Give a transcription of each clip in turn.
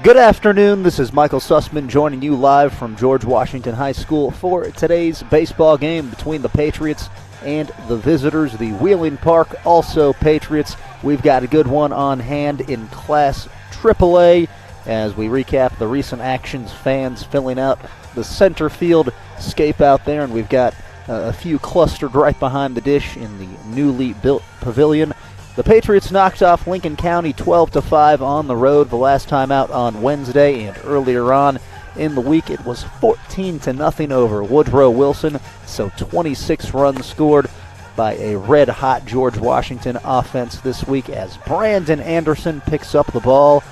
Good afternoon, this is Michael Sussman joining you live from George Washington High School for today's baseball game between the Patriots and the visitors, the Wheeling Park also Patriots. We've got a good one on hand in Class AAA as we recap the recent actions, fans filling out the center field scape out there, and we've got a few clustered right behind the dish in the newly built pavilion. The Patriots knocked off Lincoln County 12-5 on the road the last time out on Wednesday, and earlier on in the week it was 14-0 over Woodrow Wilson, so 26 runs scored by a red-hot George Washington offense this week as Brandon Anderson picks up the ball.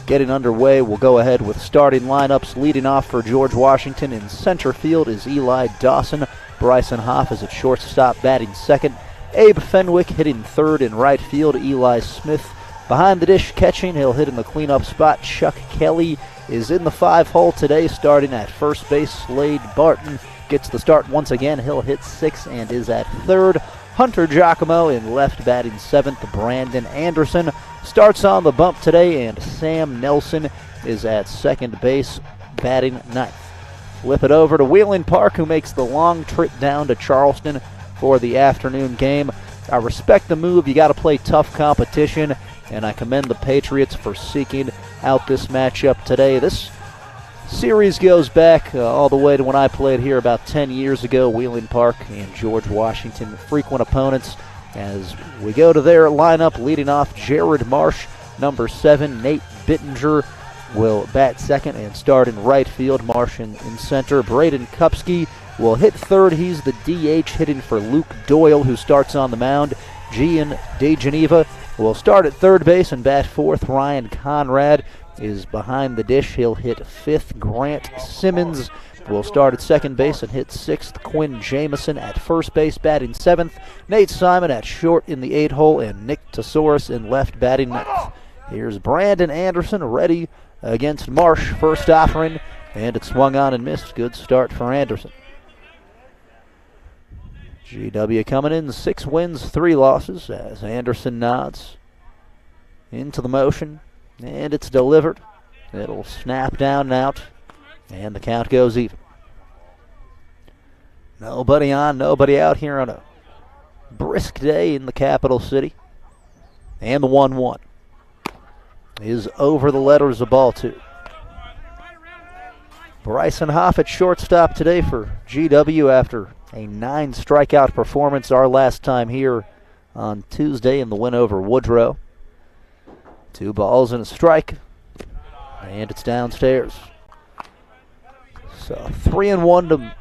Getting underway, we'll go ahead with starting lineups. Leading off for George Washington in center field is Eli Dawson. Bryson Hoff is at shortstop, batting second. Abe Fenwick hitting third in right field. Eli Smith behind the dish catching. He'll hit in the cleanup spot. Chuck Kelly is in the 5-hole today, starting at first base. Slade Barton gets the start once again. He'll hit sixth and is at third. Hunter Giacomo in left, batting seventh. Brandon Anderson starts on the bump today, and Sam Nelson is at second base, batting ninth. Flip it over to Wheeling Park, who makes the long trip down to Charleston for the afternoon game. I respect the move. You got to play tough competition, and I commend the Patriots for seeking out this matchup today. This series goes back all the way to when I played here about 10 years ago. Wheeling Park and George Washington, frequent opponents. As we go to their lineup, leading off Jared Marsh, number 7. Nate Bittinger will bat second and start in right field. Marsh in center. Braden Kupski will hit third. He's the DH, hitting for Luke Doyle, who starts on the mound. Gian DeGeneva will start at third base and bat fourth. Ryan Conrad is behind the dish. He'll hit fifth. Grant Simmons will start at second base and hit sixth. Quinn Jamison at first base, batting seventh. Nate Simon at short in the 8-hole, and Nick Tesouris in left, batting ninth. Here's Brandon Anderson ready against Marsh. First offering, and it swung on and missed. Good start for Anderson. GW coming in 6 wins, 3 losses as Anderson nods into the motion, and it's delivered. It'll snap down and out, and the count goes even. Nobody on, nobody out here on a brisk day in the capital city. And the 1-1 is over the letters of ball 2. Bryson Hoff at shortstop today for GW after a 9-strikeout performance our last time here on Tuesday in the win over Woodrow. 2 balls and a strike, and it's downstairs. So 3-1 to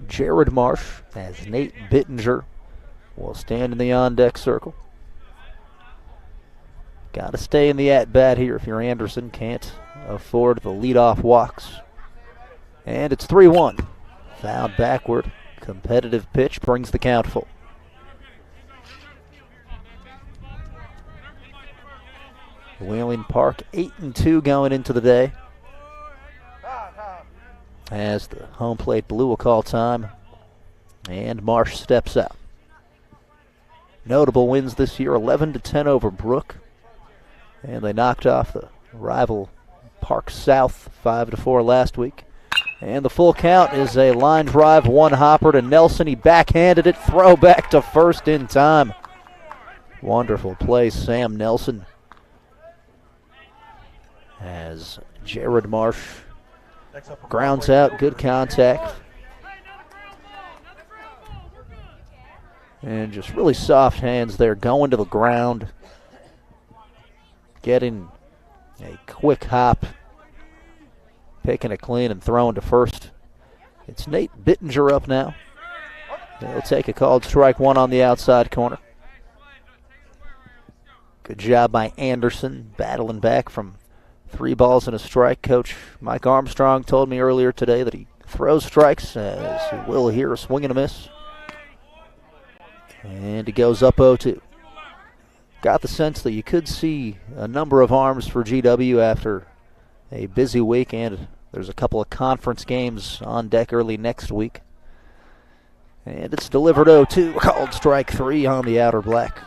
Jared Marsh as Nate Bittinger will stand in the on-deck circle. Got to stay in the at-bat here if you're Anderson. Can't afford the leadoff walks. And it's 3-1. Fouled backward. Competitive pitch brings the count full. Wheeling Park 8-2 going into the day. As the home plate blue will call time, and Marsh steps out. Notable wins this year: 11-10 over Brook, and they knocked off the rival Park South 5-4 last week. And the full count is a line drive, 1-hopper to Nelson. He backhanded it, throw back to first in time. Wonderful play, Sam Nelson. As Jared Marsh grounds out, good contact. And just really soft hands there, going to the ground. Getting a quick hop. Picking it clean and throwing to first. It's Nate Bittinger up now. He'll take a called strike 1 on the outside corner. Good job by Anderson, battling back from 3 balls and a strike. Coach Mike Armstrong told me earlier today that he throws strikes, as he will here, a swing and a miss. And he goes up 0-2. Got the sense that you could see a number of arms for GW after a busy week, and there's a couple of conference games on deck early next week. And it's delivered 0-2, called strike 3 on the outer black.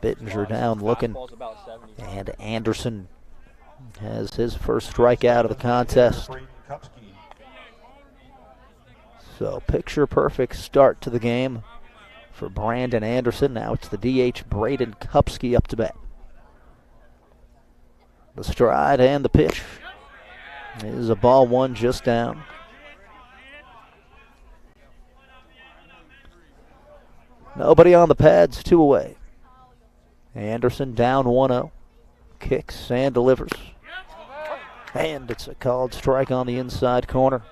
Bittinger down looking, and Anderson has his first strikeout of the contest. So picture-perfect start to the game for Brandon Anderson. Now it's the DH Braden Kupski up to bat. The stride and the pitch is a ball one just down. Nobody on the pads, 2 away. Anderson down 1-0. Kicks and delivers. And it's a called strike on the inside corner.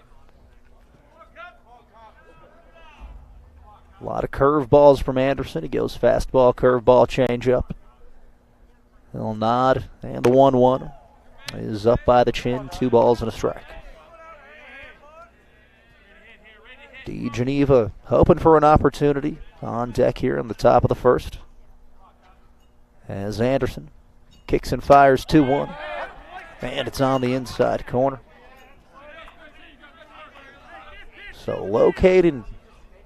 A lot of curveballs from Anderson. He goes fastball, curveball, changeup. He'll nod, and the 1-1 is up by the chin. 2 balls and a strike. DeGeneva hoping for an opportunity on deck here in the top of the first. As Anderson kicks and fires 2-1. And it's on the inside corner. So locating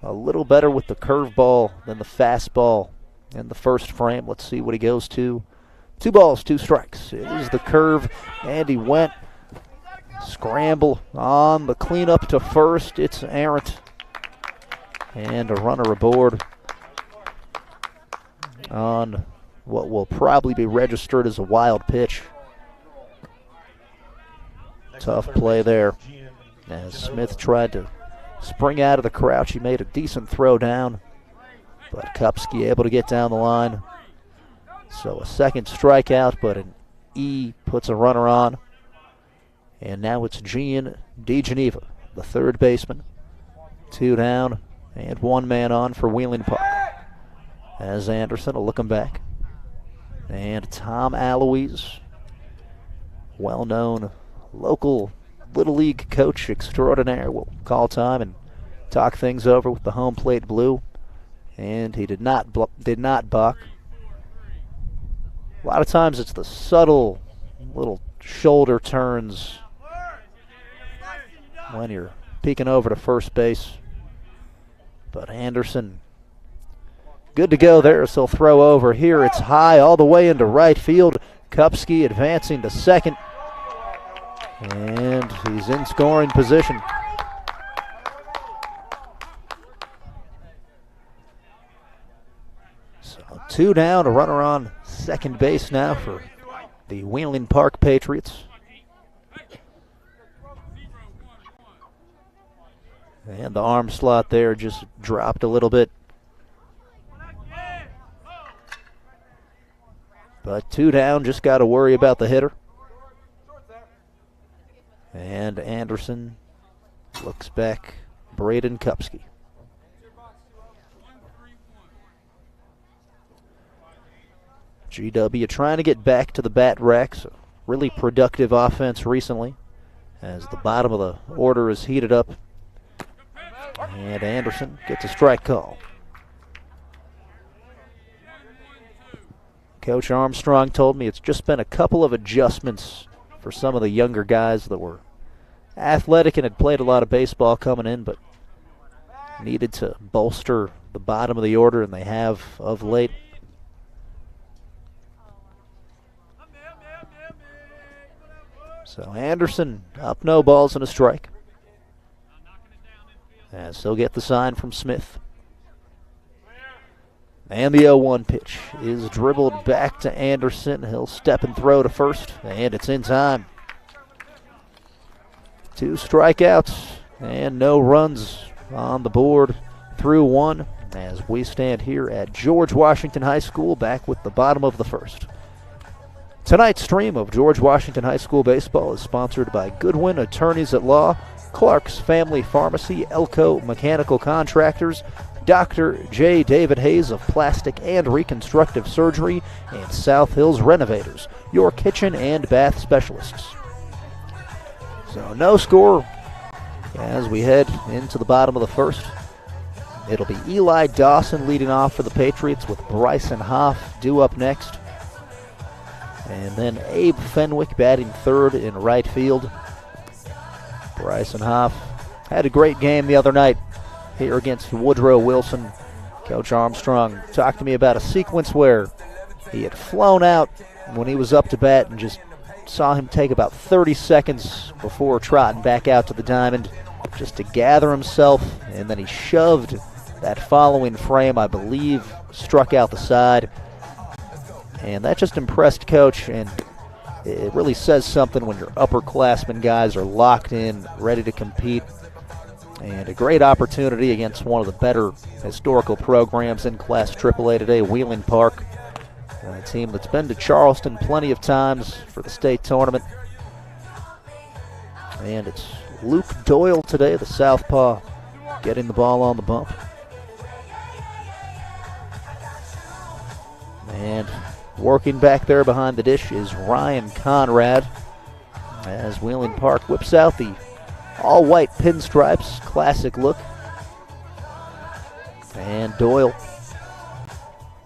a little better with the curveball than the fastball in the first frame. Let's see what he goes to. 2 balls, 2 strikes. It is the curve, and he went. Scramble on the cleanup to first. It's errant. And a runner aboard on what will probably be registered as a wild pitch. Tough play there. As Smith tried to spring out of the crouch, he made a decent throw down, but Kupski able to get down the line. So a second strikeout, but an E puts a runner on. And now it's Gian DeGeneva, the third baseman. 2 down and 1 man on for Wheeling Park. As Anderson will look him back. And Tom Aloise, well-known local Little League coach extraordinaire, will call time and talk things over with the home plate blue. And he did not balk. A lot of times it's the subtle little shoulder turns when you're peeking over to first base. But Anderson, good to go there, so he'll throw over. Here it's high all the way into right field. Kupski advancing to second. And he's in scoring position. So 2 down, a runner on second base now for the Wheeling Park Patriots. And the arm slot there just dropped a little bit. But 2 down, just got to worry about the hitter. And Anderson looks back, Braden Kupski. GW trying to get back to the bat rack. So really productive offense recently as the bottom of the order is heated up. And Anderson gets a strike call. Coach Armstrong told me it's just been a couple of adjustments for some of the younger guys that were athletic and had played a lot of baseball coming in, but needed to bolster the bottom of the order, and they have of late. So Anderson up, no balls and a strike. As he'll get the sign from Smith. And the 0-1 pitch is dribbled back to Anderson. He'll step and throw to first, and it's in time. 2 strikeouts and no runs on the board through 1 as we stand here at George Washington High School, back with the bottom of the first. Tonight's stream of George Washington High School baseball is sponsored by Goodwin Attorneys at Law, Clark's Family Pharmacy, Elko Mechanical Contractors, Dr. J. David Hayes of Plastic and Reconstructive Surgery, and South Hills Renovators, your kitchen and bath specialists. So no score as we head into the bottom of the first. It'll be Eli Dawson leading off for the Patriots with Bryson Hoff due up next. And then Abe Fenwick batting third in right field. Bryson Hoff had a great game the other night here against Woodrow Wilson. Coach Armstrong talked to me about a sequence where he had flown out when he was up to bat and just saw him take about 30 seconds before trotting back out to the diamond just to gather himself, and then he shoved that following frame, I believe, struck out the side. And that just impressed Coach, and it really says something when your upperclassmen guys are locked in, ready to compete. And a great opportunity against one of the better historical programs in Class AAA today, Wheeling Park. A team that's been to Charleston plenty of times for the state tournament. And it's Luke Doyle today, the southpaw, getting the ball on the bump. And working back there behind the dish is Ryan Conrad as Wheeling Park whips out the all-white pinstripes, classic look. And Doyle,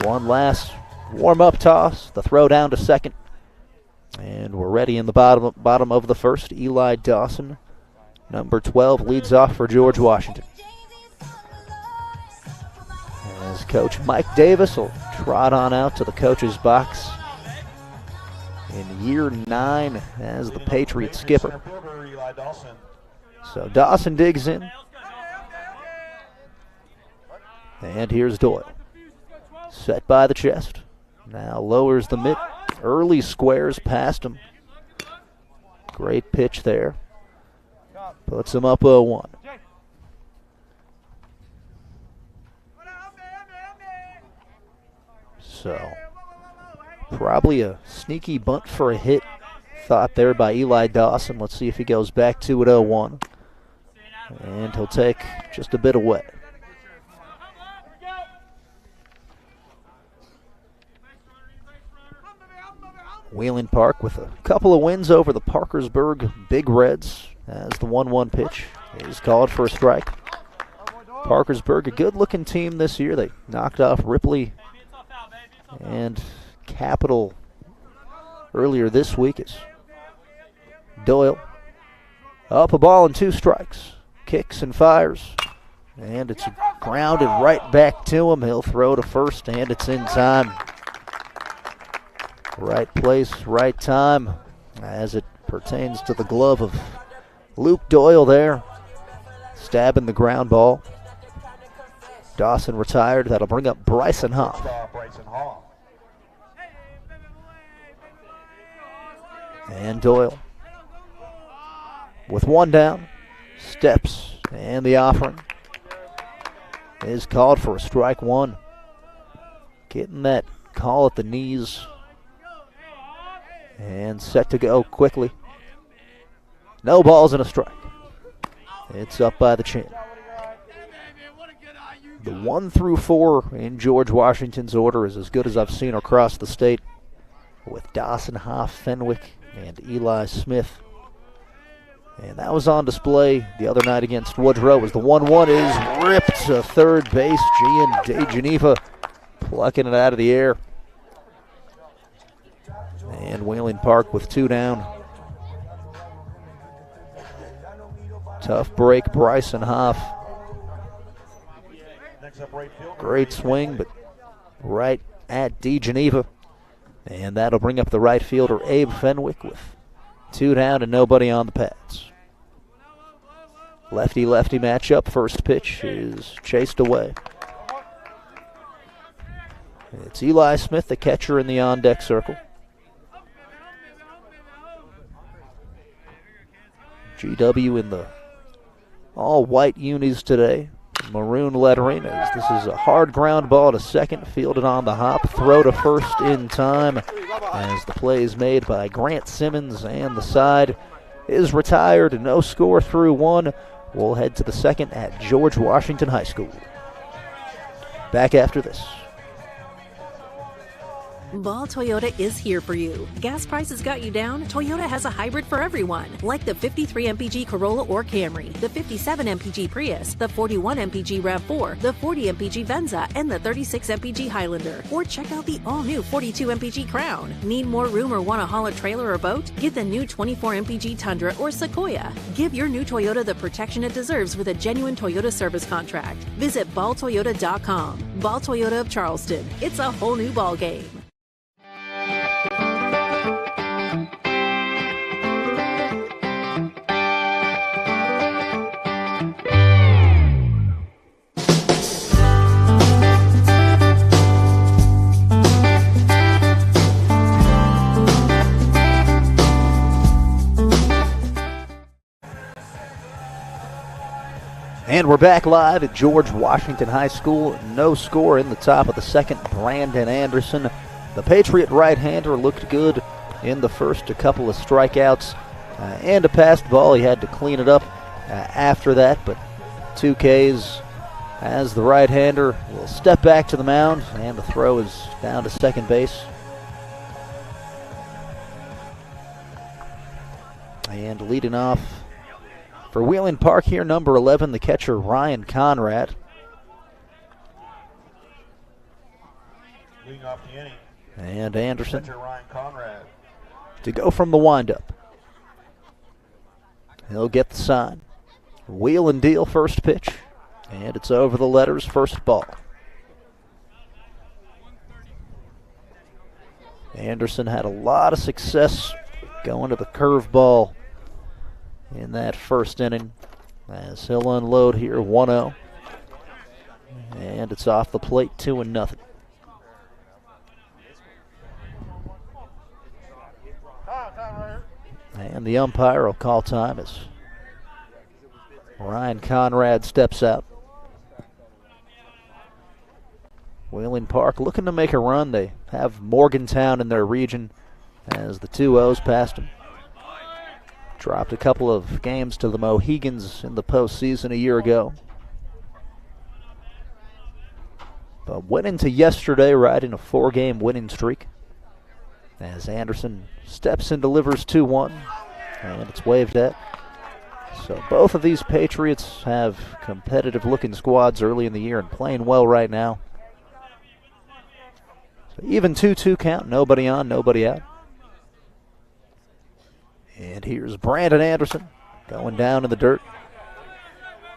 one last warm-up toss, the throw down to second. And we're ready in the bottom of the first. Eli Dawson, number 12, leads off for George Washington. As Coach Mike Davis will trot on out to the coach's box in year 9 as the Patriot skipper. So Dawson digs in. And here's Doyle. Set by the chest. Now lowers the mitt. Early squares past him. Great pitch there. Puts him up 0-1. So probably a sneaky bunt for a hit thought there by Eli Dawson. Let's see if he goes back to it 0-1. And he'll take just a bit away. Wheeling Park with a couple of wins over the Parkersburg Big Reds as the 1-1 pitch is called for a strike. Parkersburg, a good-looking team this year. They knocked off Ripley and Capital earlier this week. As Doyle up a ball and 2 strikes. Kicks and fires. And it's grounded right back to him. He'll throw to first, and it's in time. Right place, right time, as it pertains to the glove of Luke Doyle there. Stabbing the ground ball. Dawson retired. That'll bring up Bryson Hoff. And Doyle with 1 down. Steps, and the offering is called for a strike 1. Getting that call at the knees. And set to go quickly. No balls and a strike. It's up by the chin. The 1 through 4 in George Washington's order is as good as I've seen across the state, with Dawson, Hoff, Fenwick, and Eli Smith. And that was on display the other night against Woodrow as the 1-1 is ripped to third base. Gian DeGeneva plucking it out of the air. And Wheeling Park with 2 down. Tough break, Bryson Hoff. Great swing, but right at DeGeneva. And that'll bring up the right fielder, Abe Fenwick, with 2 down and nobody on the pads. Lefty-lefty matchup. First pitch is chased away. It's Eli Smith, the catcher, in the on-deck circle. GW in the all-white unis today. Maroon lettering, as this is a hard ground ball to second, fielded on the hop. Throw to first in time as the play is made by Grant Simmons, and the side is retired. No score through 1. We'll head to the second at George Washington High School. Back after this. Ball Toyota is here for you. Gas prices got you down? Toyota has a hybrid for everyone, like the 53 MPG Corolla or Camry, the 57 MPG Prius, the 41 MPG RAV4, the 40 MPG Venza, and the 36 MPG Highlander. Or check out the all-new 42 MPG Crown. Need more room or want to haul a trailer or boat? Get the new 24 MPG Tundra or Sequoia. Give your new Toyota the protection it deserves with a genuine Toyota service contract. Visit balltoyota.com. Ball Toyota of Charleston. It's a whole new ball game. And we're back live at George Washington High School. No score in the top of the second. Brandon Anderson, the Patriot right-hander, looked good in the first. A couple of strikeouts and a passed ball. He had to clean it up after that, but 2 Ks as the right-hander will step back to the mound, and the throw is down to second base. And leading off for Wheeling Park here, number 11, the catcher Ryan Conrad. Leading off the inning, and Anderson catcher Ryan Conrad. to go from the windup. He'll get the sign. Wheel and deal, first pitch. And it's over the letters, first ball. Anderson had a lot of success going to the curveball in that first inning, as he'll unload here 1-0. And it's off the plate, 2-0. And the umpire will call time as Ryan Conrad steps out. Wheeling Park looking to make a run. They have Morgantown in their region as the 2-0s passed them. Dropped a couple of games to the Mohegans in the postseason a year ago. But went into yesterday riding a 4-game winning streak as Anderson steps and delivers 2-1, and it's waved at. So both of these Patriots have competitive-looking squads early in the year and playing well right now. So even 2-2 count, nobody on, nobody out. And here's Brandon Anderson going down in the dirt,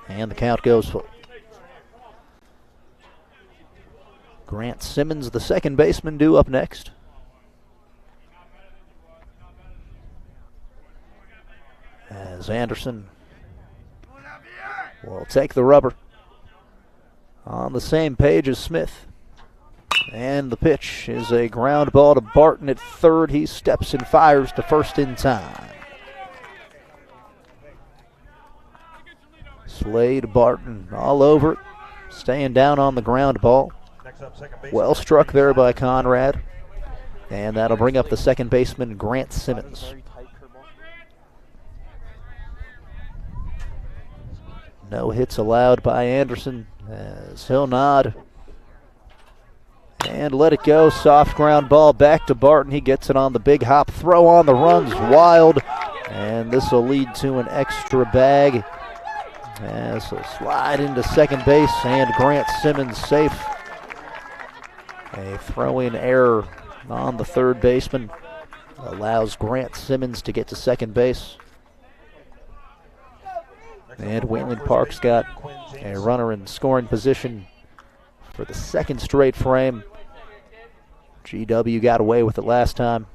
and the count goes full. Grant Simmons, the second baseman, due up next. As Anderson will take the rubber. On the same page as Smith. And the pitch is a ground ball to Barton at third. He steps and fires to first in time. Slade, Barton all over it, staying down on the ground ball. Well struck there by Conrad. And that'll bring up the second baseman, Grant Simmons. No hits allowed by Anderson as he'll nod and let it go. Soft ground ball back to Barton. He gets it on the big hop. Throw on the runs wild, and this will lead to an extra bag as he'll slide into second base, and Grant Simmons safe. A throw-in error on the third baseman allows Grant Simmons to get to second base. And Wheeling Park's got a runner in scoring position for the second straight frame. GW got away with it last time.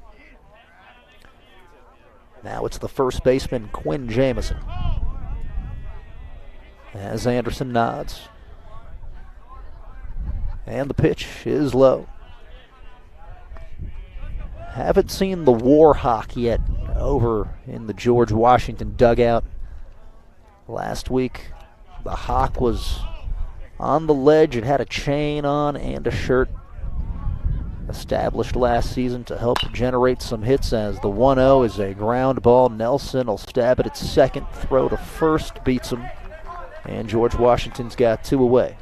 Now it's the first baseman, Quinn Jamison. As Anderson nods. And the pitch is low. Haven't seen the War Hawk yet over in the George Washington dugout. Last week, the Hawk was on the ledge. It had a chain on and a shirt. Established last season to help generate some hits as the 1-0 is a ground ball. Nelson will stab it at second. Throw to first beats him. And George Washington's got 2 away.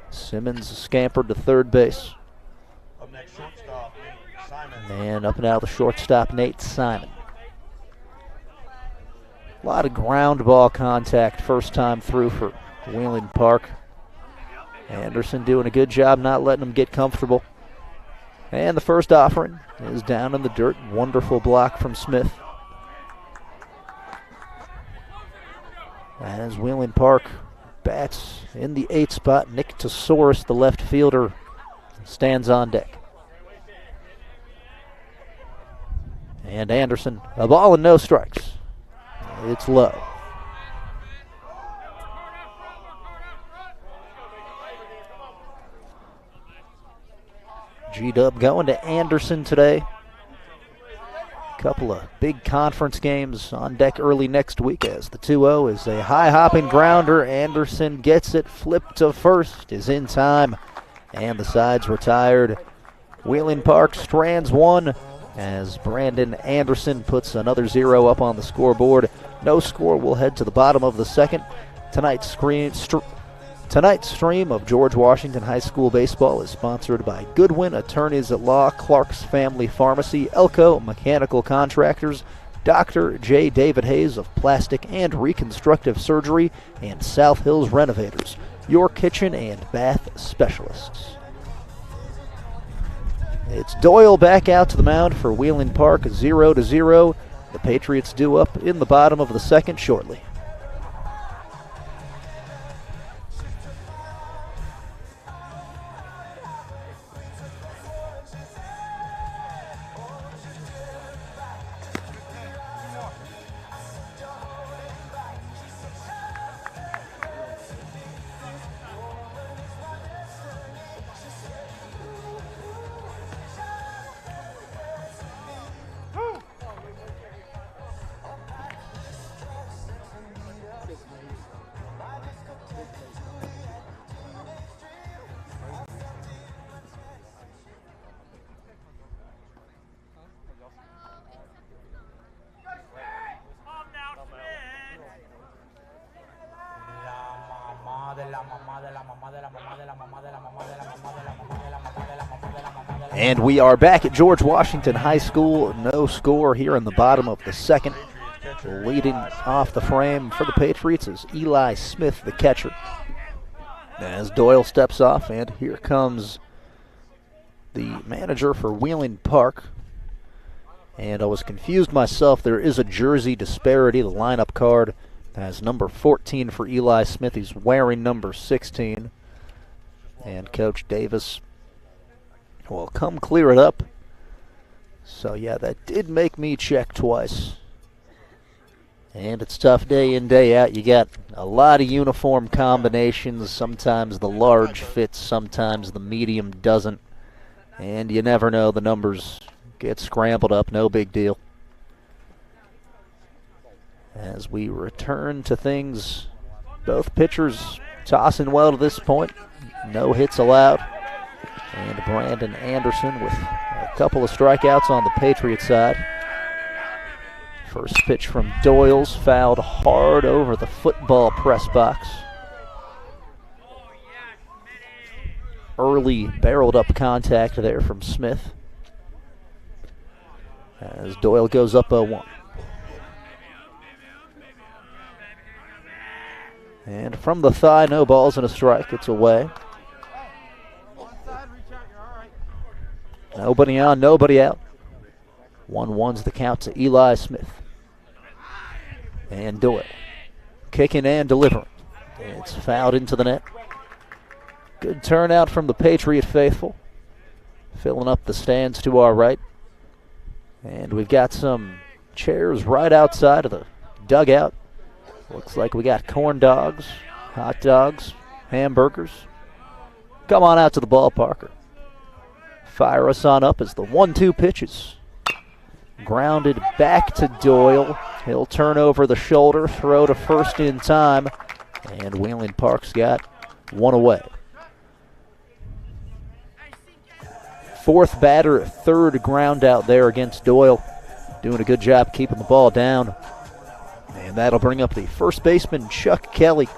Simmons scampered to third base. Up next, shortstop, Nate Simon. And up now the shortstop, Nate Simon. A lot of ground ball contact first time through for Wheeling Park. Anderson doing a good job not letting them get comfortable. And the first offering is down in the dirt. Wonderful block from Smith. As Wheeling Park bats in the 8th spot, Nick Tesaurus, the left fielder, stands on deck. And Anderson, a ball and no strikes. It's low. G-Dub going to Anderson today. Couple of big conference games on deck early next week as the 2-0 is a high-hopping grounder. Anderson gets it, flipped to first, is in time, and the side's retired. Wheeling Park strands one as Brandon Anderson puts another 0 up on the scoreboard. No score will head to the bottom of the second. Tonight's stream of George Washington High School baseball is sponsored by Goodwin Attorneys at Law, Clark's Family Pharmacy, Elko Mechanical Contractors, Dr. J. David Hayes of Plastic and Reconstructive Surgery, and South Hills Renovators, your kitchen and bath specialists. It's Doyle back out to the mound for Wheeling Park, 0-0. The Patriots due up in the bottom of the second shortly. And we are back at George Washington High School. No score here in the bottom of the second. Leading off the frame for the Patriots is Eli Smith, the catcher. As Doyle steps off, and here comes the manager for Wheeling Park. And I was confused myself. There is a jersey disparity. The lineup card has number 14 for Eli Smith. He's wearing number 16. And Coach Davis will come clear it up. So yeah, that did make me check twice. And it's tough day in, day out. You got a lot of uniform combinations. Sometimes the large fits, sometimes the medium doesn't. And you never know, the numbers get scrambled up, no big deal. As we return to things, both pitchers tossing well to this point. No hits allowed. And Brandon Anderson with a couple of strikeouts on the Patriot side. First pitch from Doyle's fouled hard over the football press box. Early barreled up contact there from Smith. As Doyle goes up 0-1. And from the thigh, no balls and a strike. It's away. Nobody on, nobody out. 1-1's the count to Eli Smith. And Doyle kicking and delivering. It's fouled into the net. Good turnout from the Patriot faithful. Filling up the stands to our right. And we've got some chairs right outside of the dugout. Looks like we got corn dogs, hot dogs, hamburgers. Come on out to the ballpark. Fire us on up as the 1-2 pitches. Grounded back to Doyle. He'll turn over the shoulder, throw to first in time, and Wheeling Park's got one away. Fourth batter, third ground out there against Doyle. Doing a good job keeping the ball down. And that'll bring up the first baseman, Chuck Kelly.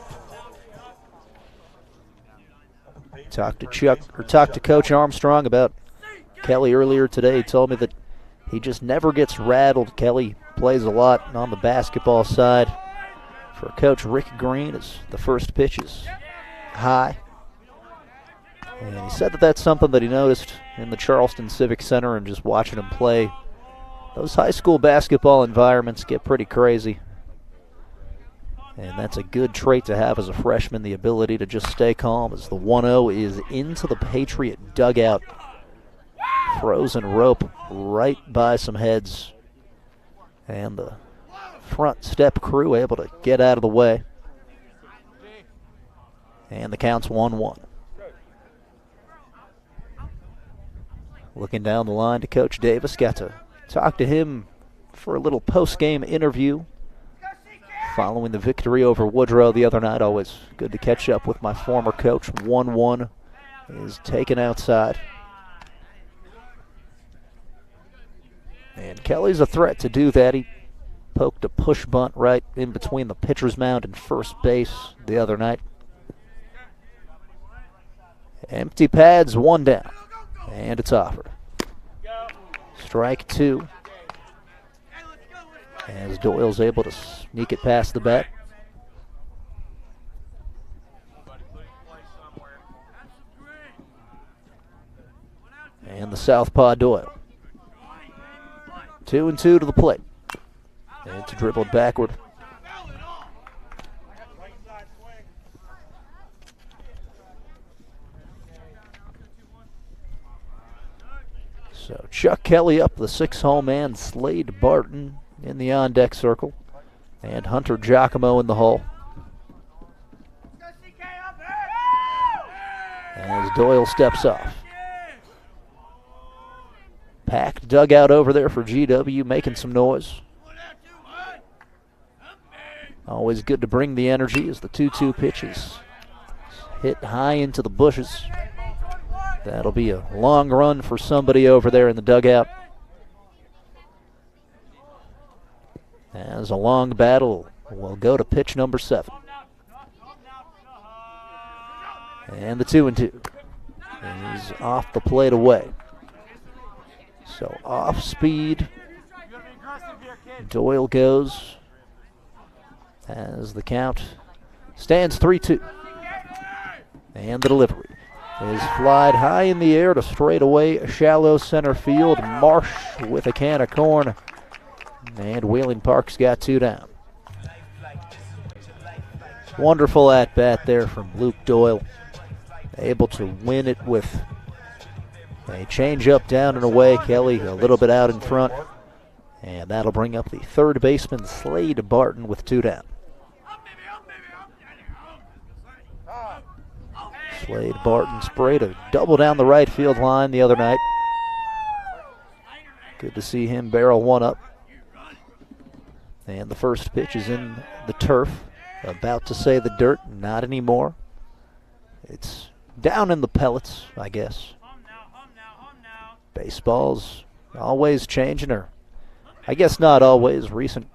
Talked to Coach Armstrong about Kelly earlier today. He told me that he just never gets rattled. Kelly plays a lot on the basketball side. For Coach Rick Green, as the first pitch is high. And he said that that's something that he noticed in the Charleston Civic Center and just watching him play. Those high school basketball environments get pretty crazy. And that's a good trait to have as a freshman, the ability to just stay calm as the 1-0 is into the Patriot dugout. Frozen rope right by some heads. And the front step crew able to get out of the way. And the count's 1-1. Looking down the line to Coach Davis. Got to talk to him for a little post-game interview following the victory over Woodrow the other night. Always good to catch up with my former coach. 1-1 is taken outside. And Kelly's a threat to do that. He poked a push bunt right in between the pitcher's mound and first base the other night. Empty pads, 1 down. And it's offered. Strike 2. As Doyle's able to sneak it past the bat. And the southpaw Doyle. 2-2 to the plate. It's dribbled backward. So Chuck Kelly up the 6-hole man, Slade Barton in the on-deck circle, and Hunter Giacomo in the hole. As Doyle steps off. Packed dugout over there for GW, making some noise. Always good to bring the energy as the 2-2 pitch is hit high into the bushes. That'll be a long run for somebody over there in the dugout. As a long battle will go to pitch number 7. And the 2-2 is off the plate away. So off speed, Doyle goes as the count stands 3-2. And the delivery is flied high in the air to straightaway shallow center field. Marsh with a can of corn. And Wheeling Park's got 2 down. Wonderful at-bat there from Luke Doyle. Able to win it with a change-up down and away. Kelly a little bit out in front. And that'll bring up the third baseman, Slade Barton, with 2 down. Slade Barton sprayed a double down the right field line the other night. Good to see him barrel one up. And the first pitch is in the turf. About to say the dirt, not anymore. It's down in the pellets, I guess. Baseball's always changing, or I guess not always. Recent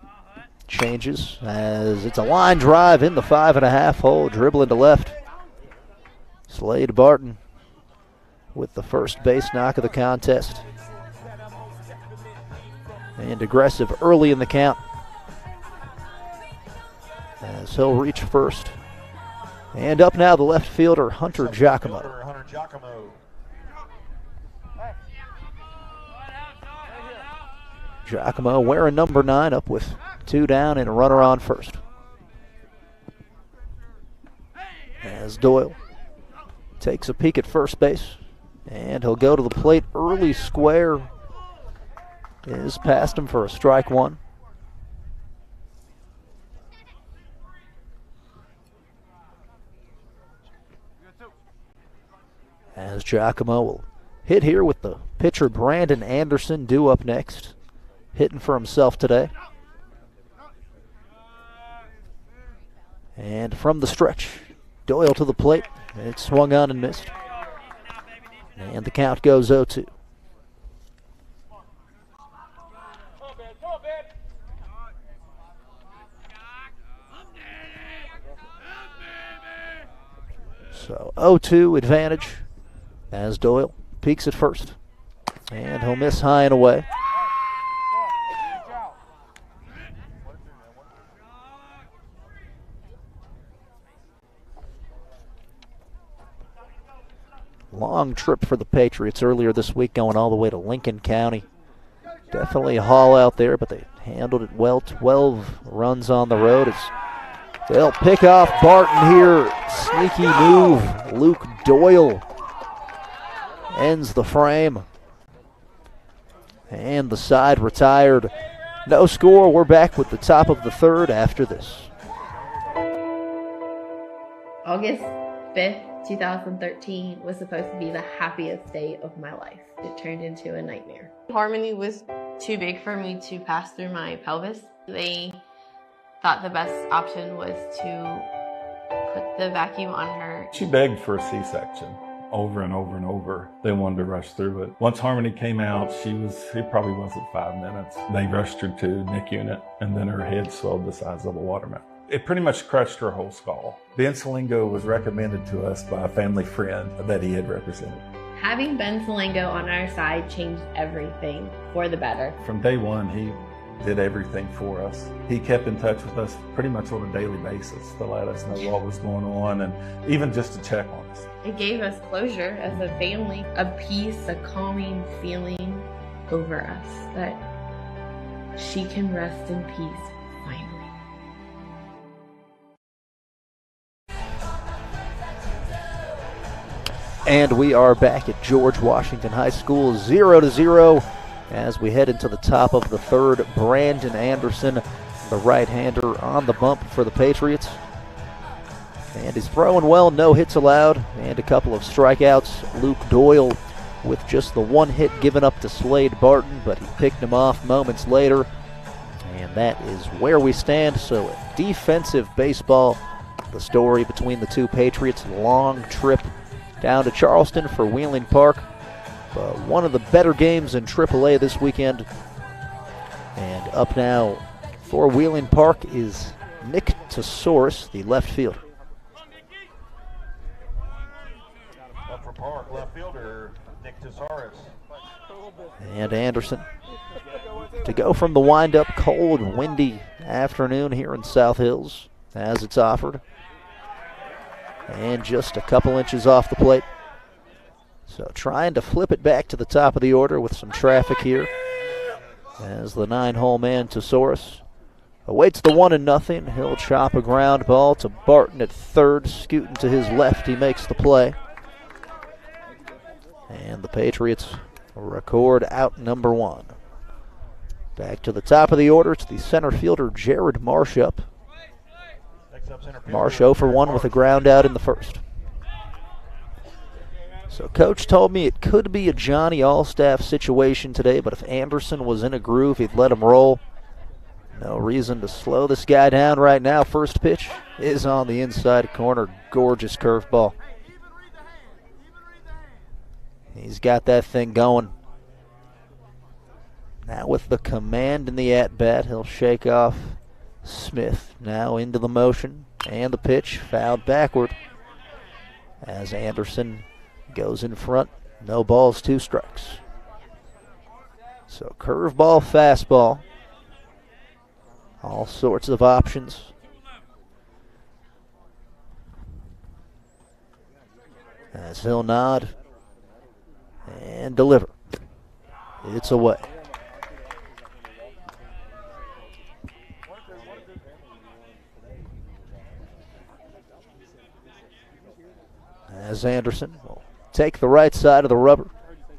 changes as it's a line drive in the 5.5 hole, dribbling to left. Slade Barton with the first base knock of the contest. And aggressive early in the count as he'll reach first. And up now the left fielder, Hunter Giacomo. Giacomo wearing number 9, up with 2 down and a runner on first. As Doyle takes a peek at first base, and he'll go to the plate early. Square is past him for a strike 1. As Giacomo will hit here with the pitcher Brandon Anderson due up next. Hitting for himself today. And from the stretch, Doyle to the plate. It swung on and missed. And the count goes 0-2. So 0-2 advantage as Doyle peeks at first. And he'll miss high and away. Long trip for the Patriots earlier this week, going all the way to Lincoln County. Definitely a haul out there, but they handled it well. 12 runs on the road. They'll pick off Barton here. Sneaky move. Luke Doyle ends the frame. And the side retired. No score. We're back with the top of the third after this. August 5th. 2013 was supposed to be the happiest day of my life. It turned into a nightmare. Harmony was too big for me to pass through my pelvis. They thought the best option was to put the vacuum on her. She begged for a C-section over and over and over. They wanted to rush through it. Once Harmony came out, it probably wasn't 5 minutes. They rushed her to NIC unit, and then her head swelled the size of a watermelon. It pretty much crushed her whole skull. Ben Salingo was recommended to us by a family friend that he had represented. Having Ben Salingo on our side changed everything for the better. From day one, he did everything for us. He kept in touch with us pretty much on a daily basis to let us know what was going on and even just to check on us. It gave us closure as a family, a peace, a calming feeling over us that she can rest in peace finally. And we are back at George Washington High School, 0-0 as we head into the top of the third. Brandon Anderson, the right-hander, on the bump for the Patriots. And he's throwing well, no hits allowed, and a couple of strikeouts. Luke Doyle with just the one hit given up to Slade Barton, but he picked him off moments later. And that is where we stand. So defensive baseball, the story between the two Patriots. Long trip down to Charleston for Wheeling Park. One of the better games in AAA this weekend. And up now for Wheeling Park is Nick Tesaurus, the left fielder. Up for Park, left fielder, Nick Tesaurus. And Anderson to go from the wind-up, cold, windy afternoon here in South Hills as it's offered. And just a couple inches off the plate. So trying to flip it back to the top of the order with some traffic here as the 9-hole man Tesaurus awaits the 1-0. He'll chop a ground ball to Barton at third. Scooting to his left, he makes the play. And the Patriots record out number one. Back to the top of the order, it's the center fielder Jared Marshup. Marsh 0 for 1 with a ground out in the first. So Coach told me it could be a Johnny Allstaff situation today, but if Anderson was in a groove, he'd let him roll. No reason to slow this guy down right now. First pitch is on the inside corner. Gorgeous curveball. He's got that thing going. Now with the command in the at-bat, he'll shake off Smith. Now into the motion, and the pitch fouled backward as Anderson goes in front. No balls, 2 strikes. So curveball, fastball. All sorts of options. As he'll nod and deliver. It's away. As Anderson will take the right side of the rubber,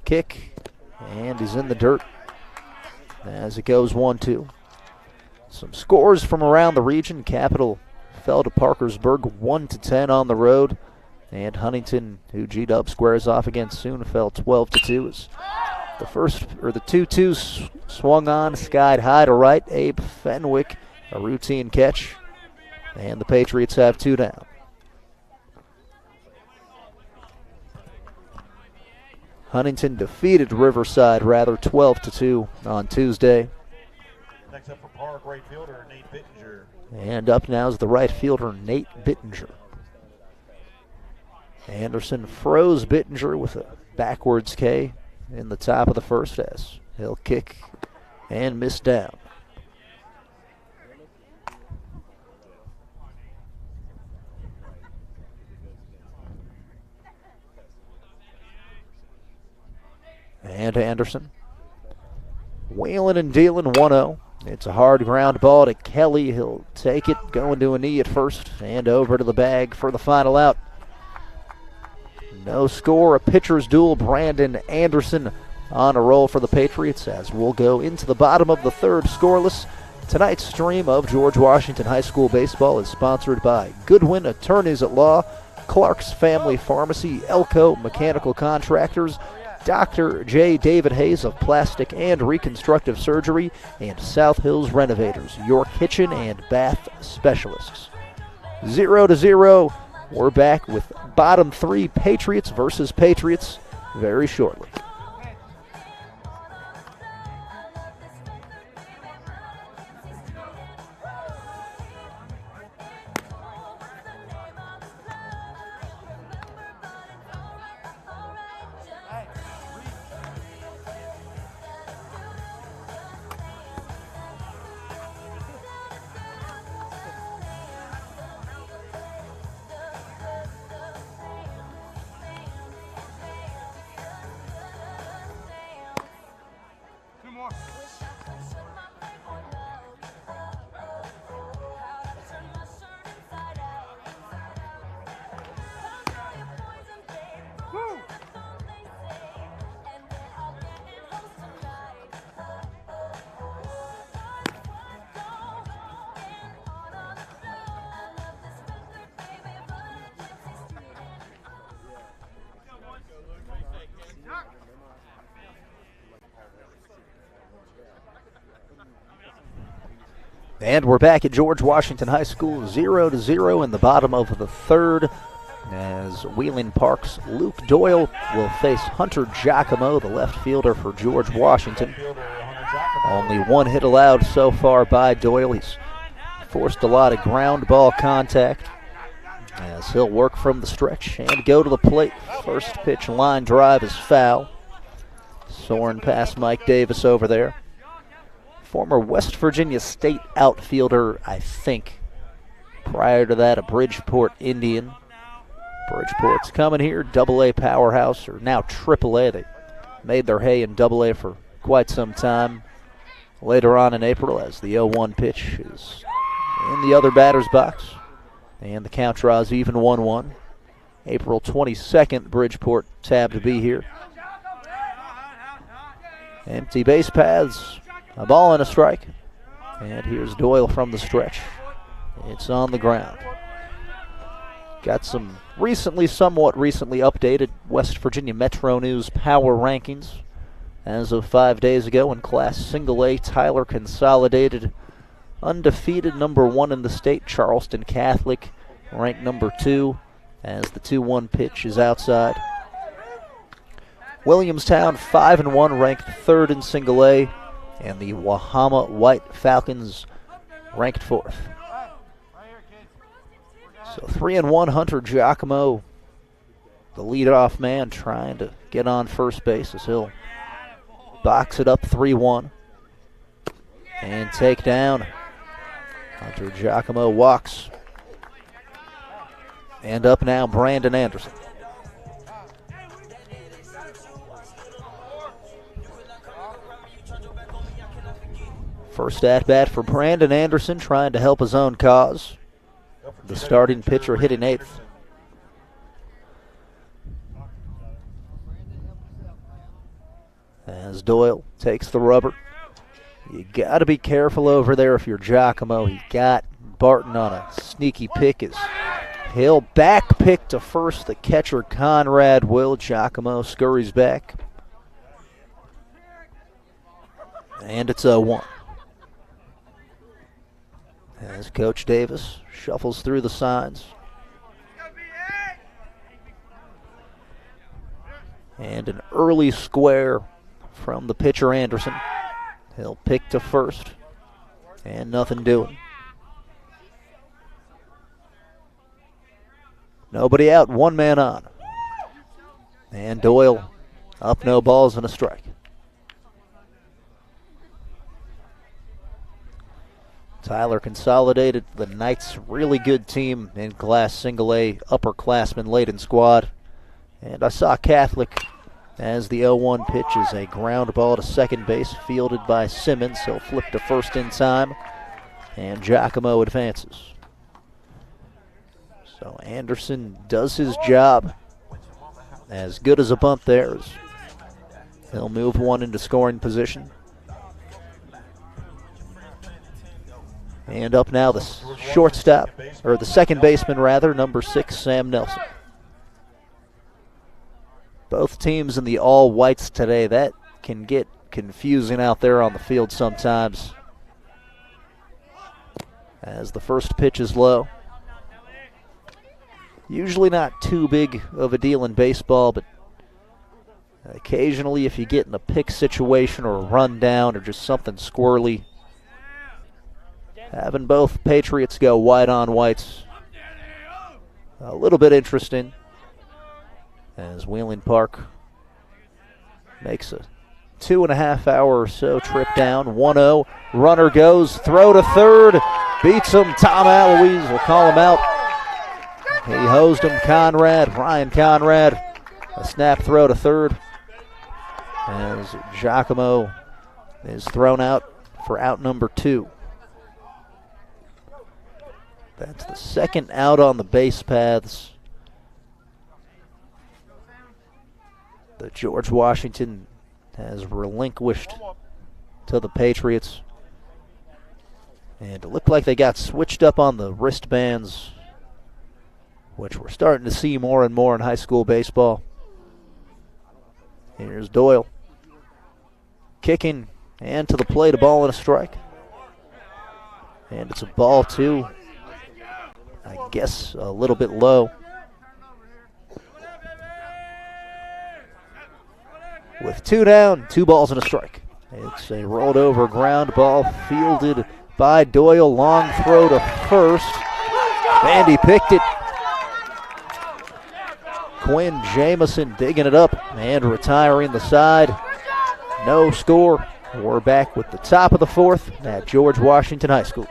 kick, and he's in the dirt as it goes 1-2. Some scores from around the region. Capital fell to Parkersburg 1-10 on the road, and Huntington, who G-Dub squares off against soon, fell 12-2 as the 2-2 swung on, skied high to right. Abe Fenwick, a routine catch, and the Patriots have 2 down. Huntington defeated Riverside, 12-2 on Tuesday. Next up for Park, right fielder Nate Bittinger. And up now is the right fielder Nate Bittinger. Anderson froze Bittinger with a backwards K in the top of the first as he'll kick and miss down. And Anderson wheeling and dealing 1-0. It's a hard ground ball to Kelly. He'll take it, going to a knee at first, and over to the bag for the final out. No score, a pitcher's duel. Brandon Anderson on a roll for the Patriots as we'll go into the bottom of the third scoreless. Tonight's stream of George Washington High School baseball is sponsored by Goodwin Attorneys at Law, Clark's Family Pharmacy, Elko Mechanical Contractors, Dr. J. David Hayes of Plastic and Reconstructive Surgery, and South Hills Renovators, your kitchen and bath specialists. 0-0. We're back with bottom three, Patriots versus Patriots, very shortly. And we're back at George Washington High School, 0-0 in the bottom of the third, as Wheeling Park's Luke Doyle will face Hunter Giacomo, the left fielder for George Washington. Only one hit allowed so far by Doyle. He's forced a lot of ground ball contact, as he'll work from the stretch and go to the plate. First pitch line drive is foul. Soaring past Mike Davis over there. Former West Virginia State outfielder, I think. Prior to that, a Bridgeport Indian. Bridgeport's coming here, Double-A powerhouse, or now Triple-A. They made their hay in Double-A for quite some time. Later on in April, as the 0-1 pitch is in the other batter's box. And the count draws even 1-1. April 22nd, Bridgeport tabbed to be here. Empty base paths. A ball and a strike. And here's Doyle from the stretch. It's on the ground. Got some somewhat recently updated West Virginia Metro News power rankings. As of 5 days ago in Class Single A, Tyler Consolidated undefeated number 1 in the state. Charleston Catholic ranked number 2 as the 2-1 pitch is outside. Williamstown 5-1, ranked 3rd in Single A. And the Wahama White Falcons ranked 4th. So 3-1, Hunter Giacomo, the leadoff man, trying to get on first base as he'll box it up 3-1 and take down. Hunter Giacomo walks. And up now, Brandon Anderson. First at-bat for Brandon Anderson, trying to help his own cause. The starting pitcher hitting 8th. As Doyle takes the rubber. You got to be careful over there if you're Giacomo. He got Barton on a sneaky pick. He'll back pick to first. The catcher, Conrad Will. Giacomo scurries back. And it's 0-1. As Coach Davis shuffles through the signs. And an early square from the pitcher Anderson. He'll pick to first. And nothing doing. Nobody out, one man on. And Doyle up, no balls and a strike. Tyler Consolidated, the Knights' really good team in Class Single A, upperclassmen laden squad. And I saw Catholic as the 0-1 pitch is a ground ball to second base, fielded by Simmons. He'll flip to first in time, and Giacomo advances. So Anderson does his job. As good as a bunt there. He'll move one into scoring position. And up now the shortstop, or the second baseman rather, number 6, Sam Nelson. Both teams in the all whites today. That can get confusing out there on the field sometimes. As the first pitch is low. Usually not too big of a deal in baseball, but occasionally if you get in a pick situation or a run down or just something squirrely, having both Patriots go white on whites, a little bit interesting as Wheeling Park makes a 2.5 hour or so trip down. 1-0, runner goes, throw to third, beats him. Tom Aloise will call him out. He hosed him, Ryan Conrad. A snap throw to third as Giacomo is thrown out for out number 2. That's the second out on the base paths. The George Washington has relinquished to the Patriots. And it looked like they got switched up on the wristbands, which we're starting to see more and more in high school baseball. Here's Doyle. Kicking and to the plate, a ball and a strike. And it's a ball too. I guess a little bit low. With 2 down, 2 balls and a strike. It's a rolled over ground ball fielded by Doyle. Long throw to first. Vandy picked it. Quinn Jamison digging it up and retiring the side. No score. We're back with the top of the 4th at George Washington High School.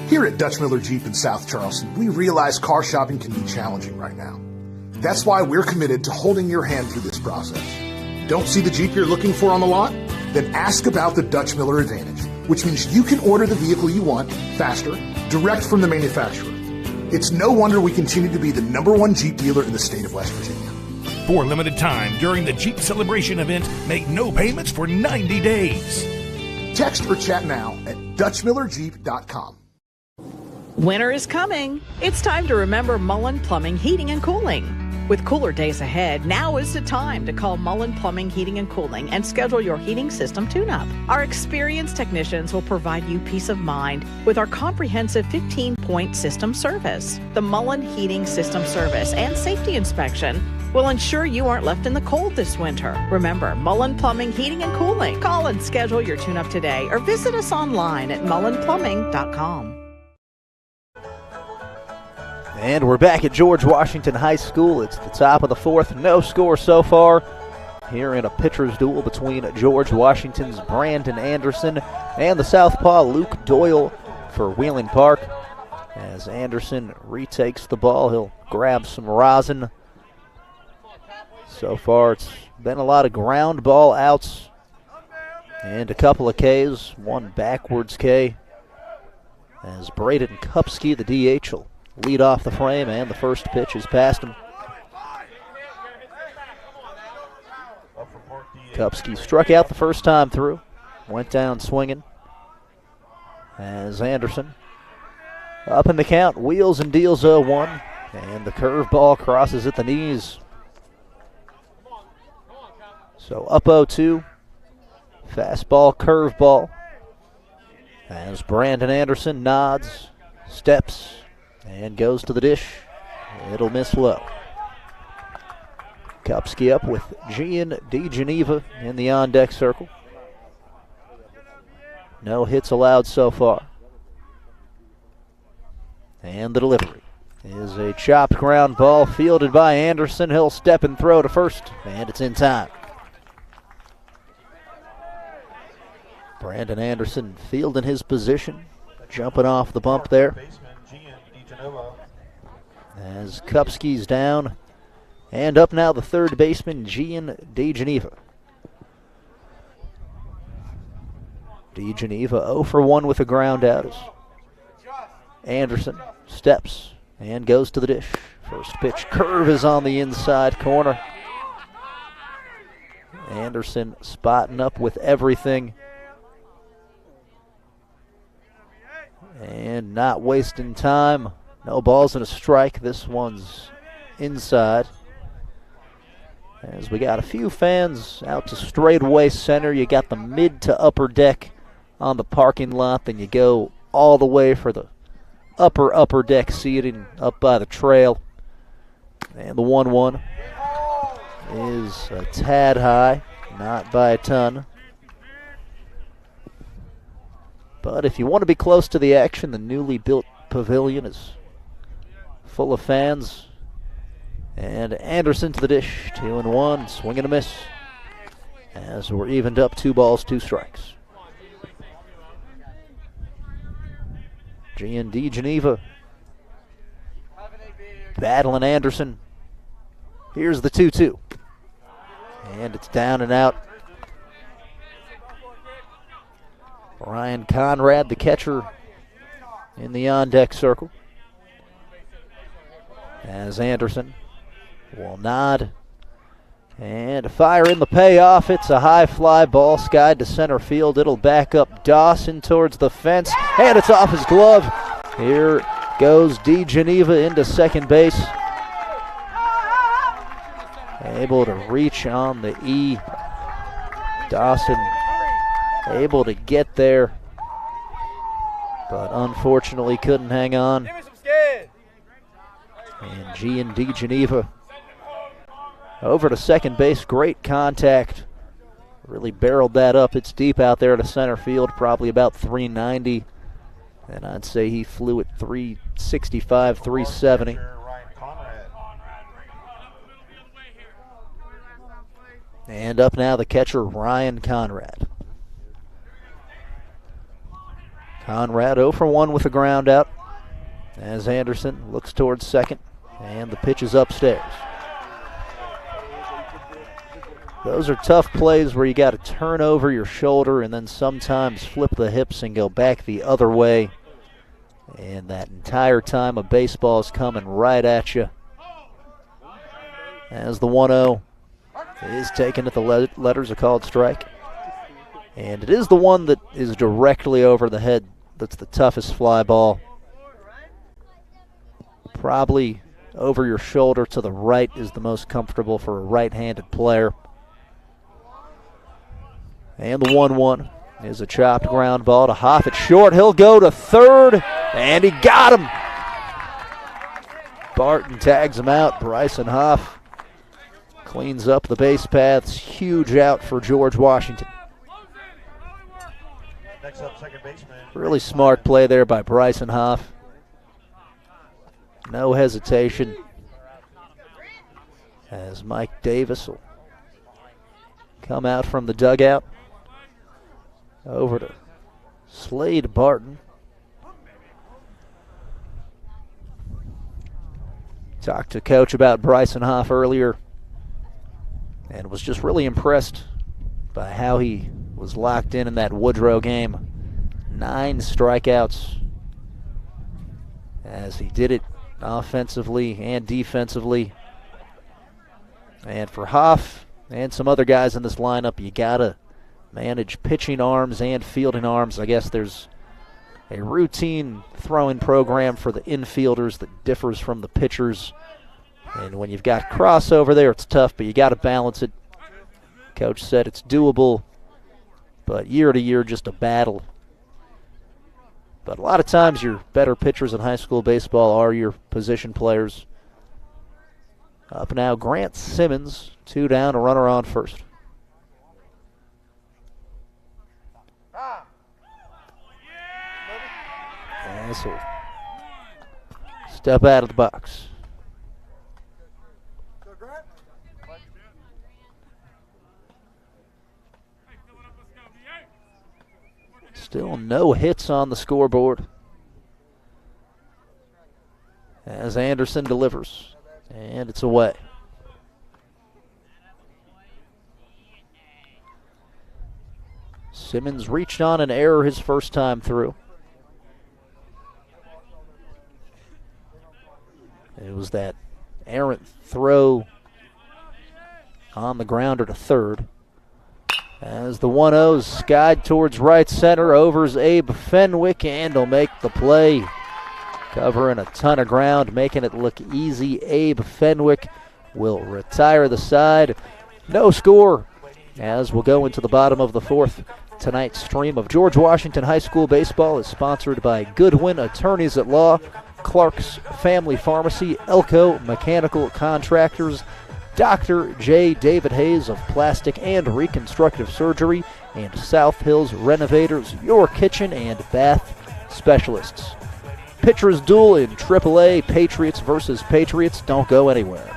Here at Dutch Miller Jeep in South Charleston, we realize car shopping can be challenging right now. That's why we're committed to holding your hand through this process. Don't see the Jeep you're looking for on the lot? Then ask about the Dutch Miller Advantage, which means you can order the vehicle you want faster, direct from the manufacturer. It's no wonder we continue to be the #1 Jeep dealer in the state of West Virginia. For a limited time during the Jeep Celebration event, make no payments for 90 days. Text or chat now at DutchMillerJeep.com. Winter is coming. It's time to remember Mullen Plumbing, Heating, and Cooling. With cooler days ahead, now is the time to call Mullen Plumbing, Heating, and Cooling and schedule your heating system tune-up. Our experienced technicians will provide you peace of mind with our comprehensive 15-point system service. The Mullen Heating System Service and Safety Inspection will ensure you aren't left in the cold this winter. Remember, Mullen Plumbing, Heating, and Cooling. Call and schedule your tune-up today or visit us online at mullenplumbing.com. And we're back at George Washington High School. It's the top of the 4th. No score so far here in a pitcher's duel between George Washington's Brandon Anderson and the southpaw Luke Doyle for Wheeling Park. As Anderson retakes the ball, he'll grab some rosin. So far it's been a lot of ground ball outs and a couple of Ks, one backwards K. As Braden Kupski, the DH, will lead off the frame, and the first pitch is past him. Kupski struck out the first time through, went down swinging. As Anderson up in the count, wheels and deals 0-1, and the curveball crosses at the knees. So up 0-2, fastball, curveball. As Brandon Anderson nods, steps, and goes to the dish. It'll miss low. Kupski up with Gian DeGeneva in the on-deck circle. No hits allowed so far. And the delivery is a chopped ground ball fielded by Anderson. He'll step and throw to first, and it's in time. Brandon Anderson fielding his position, jumping off the bump there. As Kupski's down, and up now the third baseman, Gian DeGeneva. DeGeneva 0 for 1 with a ground out as Anderson steps and goes to the dish. First pitch curve is on the inside corner. Anderson spotting up with everything and not wasting time. No balls and a strike. This one's inside. As we got a few fans out to straightaway center. You got the mid to upper deck on the parking lot. Then you go all the way for the upper deck seating up by the trail. And the 1-1 is a tad high, not by a ton. But if you want to be close to the action, the newly built pavilion is full of fans. And Anderson to the dish, 2-1, swing and a miss. As we're evened up, 2 balls, 2 strikes. G&D Geneva battling Anderson. Here's the 2-2. And it's down and out. Ryan Conrad, the catcher, in the on-deck circle. As Anderson will nod. And a fire in the payoff. It's a high fly ball skied to center field. It'll back up Dawson towards the fence. And it's off his glove. Here goes D. Geneva into second base. Able to reach on the E. Dawson able to get there, but unfortunately couldn't hang on. And G&D Geneva over to second base. Great contact. Really barreled that up. It's deep out there to center field, probably about 390. And I'd say he flew at 365, 370. And up now the catcher, Ryan Conrad. Conrad 0 for 1 with a ground out as Anderson looks towards second, and the pitch is upstairs. Those are tough plays where you got to turn over your shoulder and then sometimes flip the hips and go back the other way. And that entire time a baseball is coming right at you. As the 1-0 is taken at the letters, a called strike. And it is the one that is directly over the head that's the toughest fly ball. Probably over your shoulder to the right is the most comfortable for a right-handed player. And the 1-1 is a chopped ground ball to Hoff at short. He'll go to third, and he got him. Barton tags him out. Bryson Hoff cleans up the base paths. Huge out for George Washington. Next up, second baseman. Really smart play there by Bryson Hoff. No hesitation as Mike Davis will come out from the dugout. Over to Slade Barton. Talked to Coach about Bryson Hoff earlier and was just really impressed by how he was locked in that Woodrow game. 9 strikeouts as he did it offensively and defensively. And for Hoff and some other guys in this lineup, you gotta manage pitching arms and fielding arms. I guess there's a routine throwing program for the infielders that differs from the pitchers. And when you've got crossover there, it's tough, but you got to balance it. Coach said it's doable, but year to year, just a battle. But a lot of times your better pitchers in high school baseball are your position players. Up now, Grant Simmons, 2 down, a runner on first. And so step out of the box. Still no hits on the scoreboard as Anderson delivers, and it's away. Simmons reached on an error his first time through. It was that errant throw on the grounder to third. As the 1-0 is skied towards right center, overs Abe Fenwick, and he'll make the play. Covering a ton of ground, making it look easy. Abe Fenwick will retire the side. No score as we'll go into the bottom of the fourth. Tonight's stream of George Washington High School baseball is sponsored by Goodwin Attorneys at Law, Clark's Family Pharmacy, Elko Mechanical Contractors, Dr. J. David Hayes of Plastic and Reconstructive Surgery, and South Hills Renovators, your kitchen and bath specialists. Pitchers duel in AAA, Patriots versus Patriots. Don't go anywhere.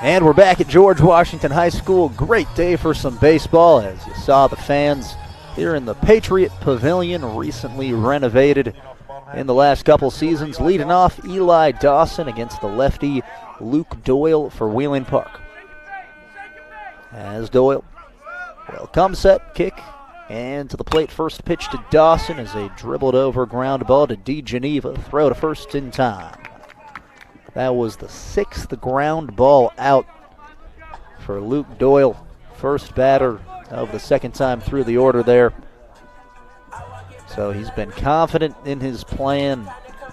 And we're back at George Washington High School. Great day for some baseball, as you saw the fans here in the Patriot Pavilion, recently renovated in the last couple seasons. Leading off, Eli Dawson against the lefty Luke Doyle for Wheeling Park. As Doyle will come set, kick, and to the plate. First pitch to Dawson is a dribbled over ground ball to DeGeneva. Throw to first in time. That was the 6th ground ball out for Luke Doyle, first batter of the second time through the order there. So he's been confident in his plan,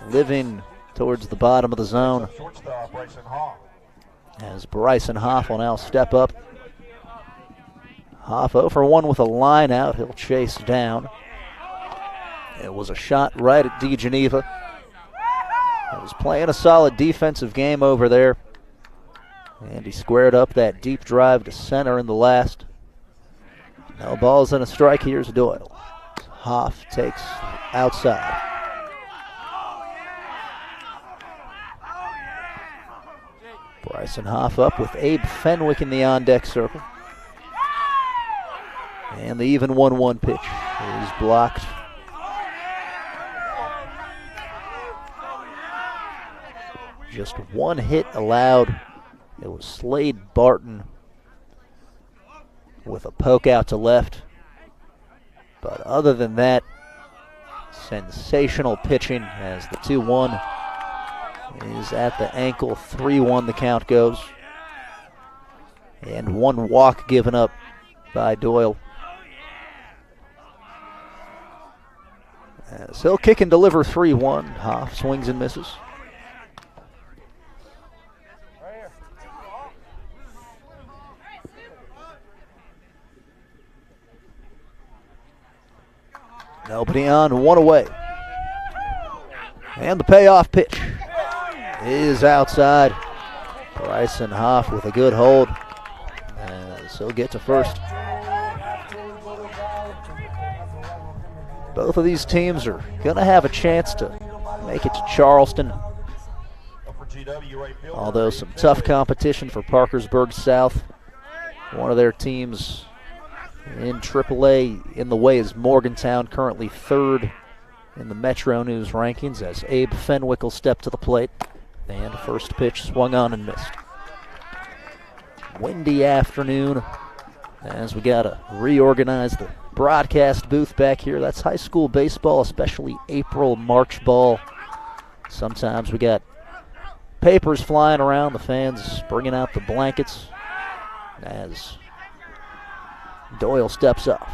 living towards the bottom of the zone. As Bryson Hoff will now step up. Hoff 0 for 1 with a line out. He'll chase down. It was a shot right at DeGeneva. He was playing a solid defensive game over there. And he squared up that deep drive to center in the last. No balls and a strike. Here's Doyle. Hoff takes outside. Bryson Hoff up with Abe Fenwick in the on-deck circle. And the even 1-1 pitch is blocked. Just one hit allowed. It was Slade Barton with a poke out to left. But other than that, sensational pitching as the 2-1 is at the ankle. 3-1 the count goes. And one walk given up by Doyle. As he'll kick and deliver 3-1. Hoff swings and misses. Nobody on, one away. And the payoff pitch is outside. Bryson Hoff with a good hold. As he'll get to first. Both of these teams are going to have a chance to make it to Charleston. Although some tough competition for Parkersburg South. One of their teams in AAA in the way is Morgantown, currently 3rd in the Metro News rankings, as Abe Fenwick will step to the plate. And first pitch swung on and missed. Windy afternoon as we got to reorganize the broadcast booth back here. That's high school baseball, especially April March ball. Sometimes we got papers flying around, the fans bringing out the blankets as Doyle steps up.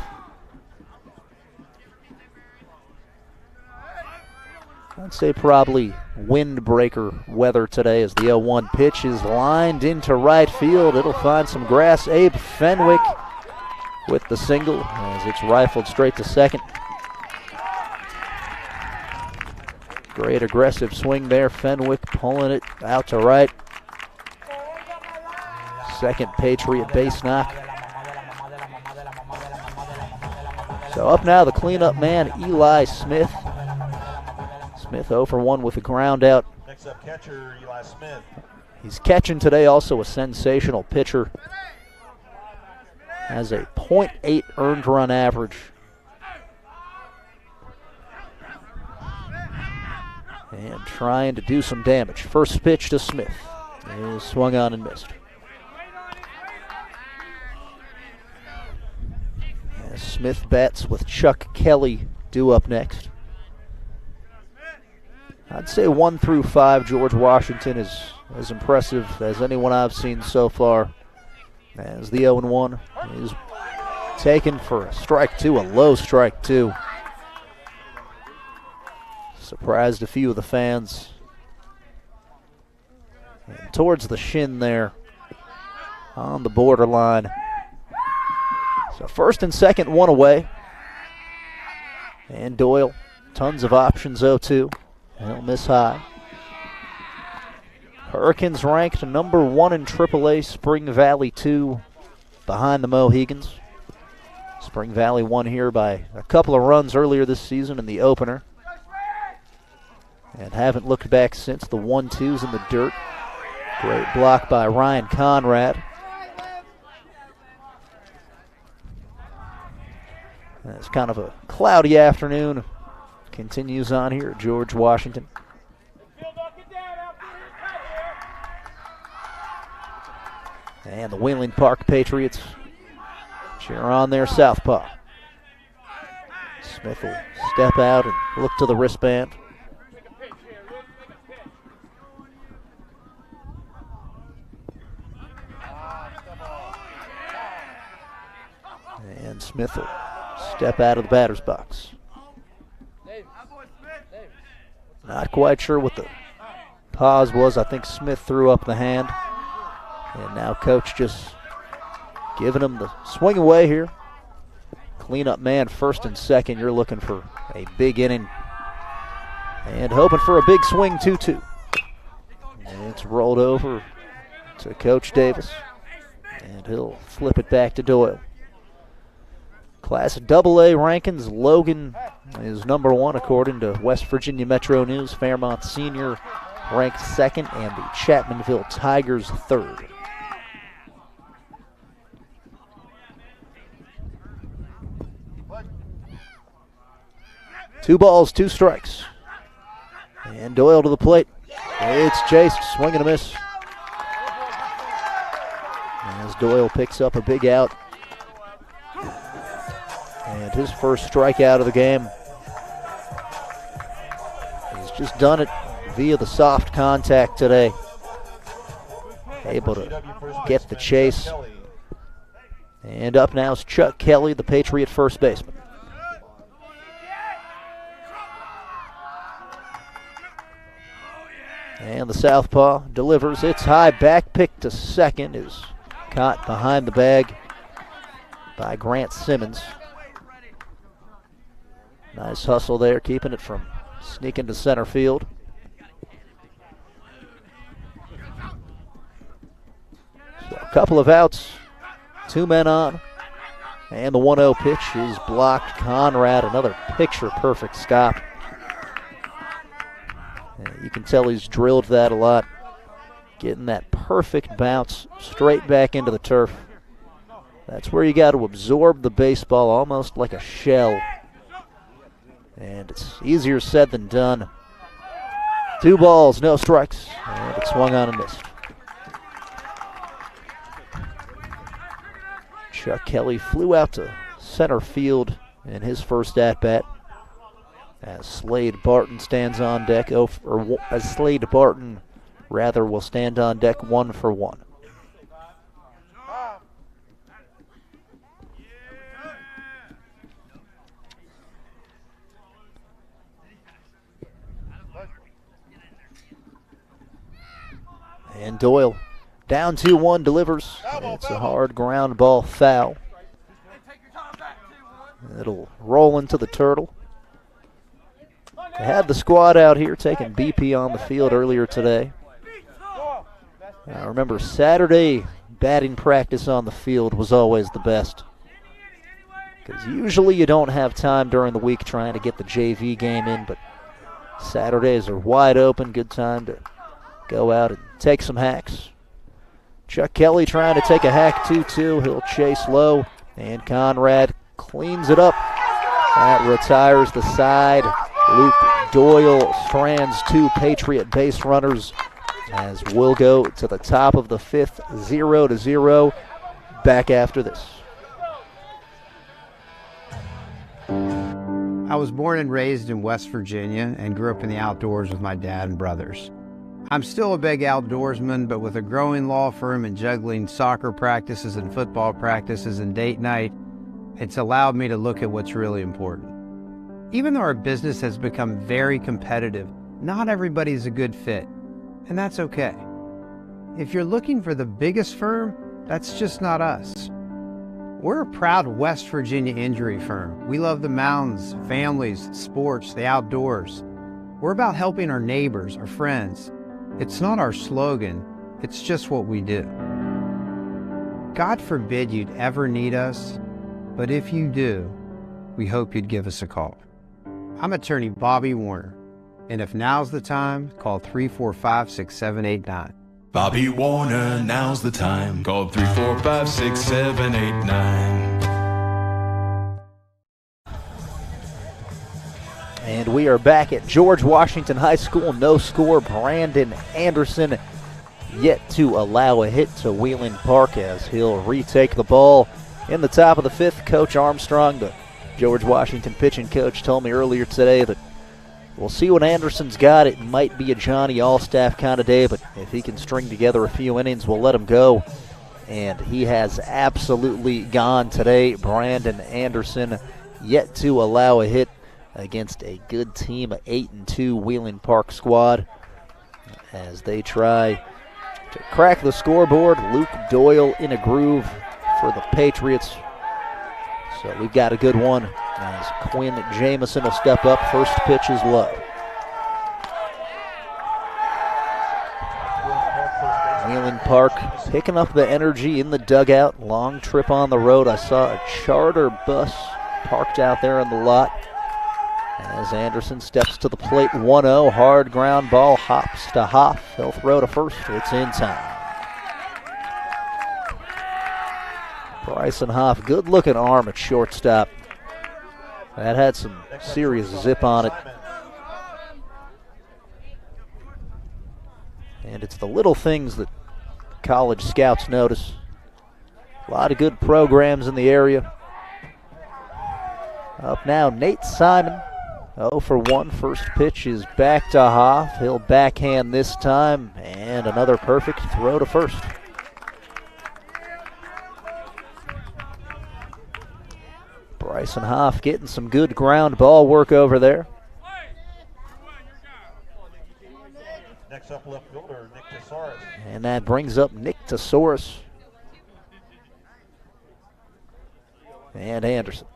I'd say probably windbreaker weather today as the 0-1 pitch is lined into right field. It'll find some grass. Abe Fenwick with the single as it's rifled straight to second. Great aggressive swing there. Fenwick pulling it out to right. Second Patriot base knock. So up now, the cleanup man, Eli Smith. Smith 0 for 1 with a ground out. Next up, catcher Eli Smith. He's catching today, also a sensational pitcher. Has a .8 earned run average. And trying to do some damage. First pitch to Smith. Is swung on and missed. As Smith bats with Chuck Kelly due up next. I'd say 1 through 5, George Washington is as impressive as anyone I've seen so far. As the 0-1 is taken for a strike two, a low strike two. Surprised a few of the fans. And towards the shin there, on the borderline. So first and second, 1 away. And Doyle, tons of options, 0-2. He'll miss high. Hurricanes ranked number 1 in AAA, Spring Valley 2 behind the Mohegans. Spring Valley won here by a couple of runs earlier this season in the opener. And haven't looked back since. The 1-2s in the dirt. Great block by Ryan Conrad. And it's kind of a cloudy afternoon. Continues on here at George Washington. And the Wheeling Park Patriots cheer on their southpaw. Smith will step out and look to the wristband. And Smith will step out of the batter's box. Not quite sure what the pause was. I think Smith threw up the hand. And now coach just giving him the swing away here. Cleanup man first and second. You're looking for a big inning. And hoping for a big swing 2-2. And it's rolled over to Coach Davis. And he'll flip it back to Doyle. Class AA rankings, Logan is number 1 according to West Virginia Metro News. Fairmont Senior ranked 2nd, and the Chapmanville Tigers 3rd. Two balls, 2 strikes. And Doyle to the plate. It's chased, swing and a miss. As Doyle picks up a big out. And his first strikeout of the game. He's just done it via the soft contact today. Able to get the chase. And up now is Chuck Kelly, the Patriot first baseman. And the southpaw delivers. It's high, back pick to second is caught behind the bag by Grant Simmons. Nice hustle there, keeping it from sneaking to center field. So a couple of outs, 2 men on. And the 1-0 pitch is blocked. Conrad, another picture-perfect stop. And you can tell he's drilled that a lot. Getting that perfect bounce straight back into the turf. That's where you got to absorb the baseball almost like a shell. And it's easier said than done. 2 balls, no strikes. And it swung on and missed. Chuck Kelly flew out to center field in his first at-bat. As Slade Barton stands on deck, as Slade Barton rather will stand on deck 1 for 1. And Doyle down 2-1 delivers. It's a hard ground ball foul. It'll roll into the turtle. They had the squad out here taking BP on the field earlier today. I remember Saturday, batting practice on the field was always the best. Because usually you don't have time during the week trying to get the JV game in, but Saturdays are wide open. Good time to go out and take some hacks. Chuck Kelly trying to take a hack 2-2. He'll chase low, and Conrad cleans it up. That retires the side. Luke Doyle strands 2 Patriot base runners as we'll go to the top of the 5th, 0-0. Back after this. I was born and raised in West Virginia and grew up in the outdoors with my dad and brothers. I'm still a big outdoorsman, but with a growing law firm and juggling soccer practices and football practices and date night, it's allowed me to look at what's really important. Even though our business has become very competitive, not everybody's a good fit, and that's okay. If you're looking for the biggest firm, that's just not us. We're a proud West Virginia injury firm. We love the mountains, families, sports, the outdoors. We're about helping our neighbors, our friends. It's not our slogan, it's just what we do. God forbid you'd ever need us, but if you do, we hope you'd give us a call. I'm attorney Bobby Warner, and if now's the time, call 345-6789. Bobby Warner, now's the time. Call 345-6789. And we are back at George Washington High School. No score. Brandon Anderson yet to allow a hit to Wheeling Park as he'll retake the ball in the top of the 5th. Coach Armstrong, the George Washington pitching coach, told me earlier today that we'll see what Anderson's got. It might be a Johnny Allstaff kind of day, but if he can string together a few innings, we'll let him go. And he has absolutely gone today. Brandon Anderson yet to allow a hit against a good team, a 8-2 Wheeling Park squad, as they try to crack the scoreboard. Luke Doyle in a groove for the Patriots. So we've got a good one as Quinn Jamison will step up. First pitch is low. Wheeling Park picking up the energy in the dugout. Long trip on the road. I saw a charter bus parked out there in the lot as Anderson steps to the plate. 1-0, hard ground ball, hops to Hoff. He'll throw to first. It's in time. Bryson Hoff, good looking arm at shortstop. That had some serious zip on it. And it's the little things that college scouts notice. A lot of good programs in the area. Up now, Nate Simon. 0 for 1. First pitch is back to Hoff. He'll backhand this time. And another perfect throw to first. Bryson Hoff getting some good ground ball work over there. Next up, left fielder, Nick Tesaurus. And that brings up Nick Tesaurus. And Anderson.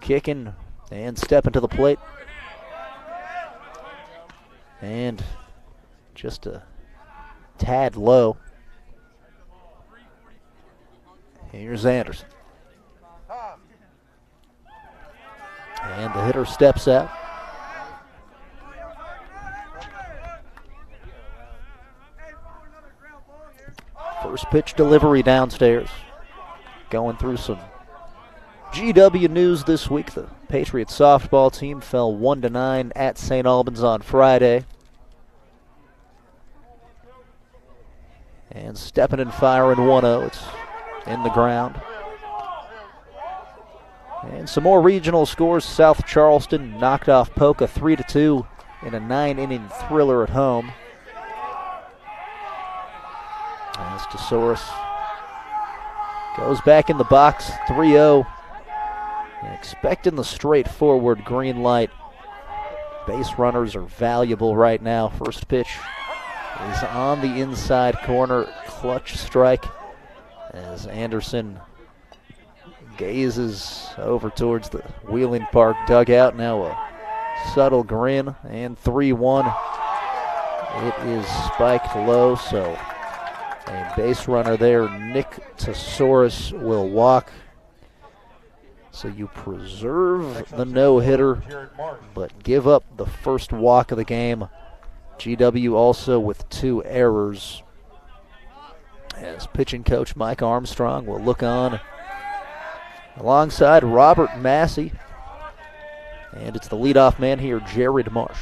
Kicking and stepping to the plate. And just a tad low. Here's Anderson. And the hitter steps out. First pitch delivery downstairs. Going through some GW news this week. The Patriots softball team fell 1-9 at St. Albans on Friday. And stepping and firing 1-0. It's in the ground. And some more regional scores. South Charleston knocked off Polka 3-2 in a 9-inning thriller at home. As Tesaurus goes back in the box, 3-0. Expecting the straightforward green light. Base runners are valuable right now. First pitch is on the inside corner. Clutch strike as Anderson gazes over towards the Wheeling Park dugout. Now a subtle grin, and 3-1. It is spiked low, so A base runner there, Nick Tesaurus, will walk. So you preserve the no-hitter, but give up the first walk of the game. GW also with 2 errors. As pitching coach Mike Armstrong will look on alongside Robert Massey. And it's the leadoff man here, Jared Marsh.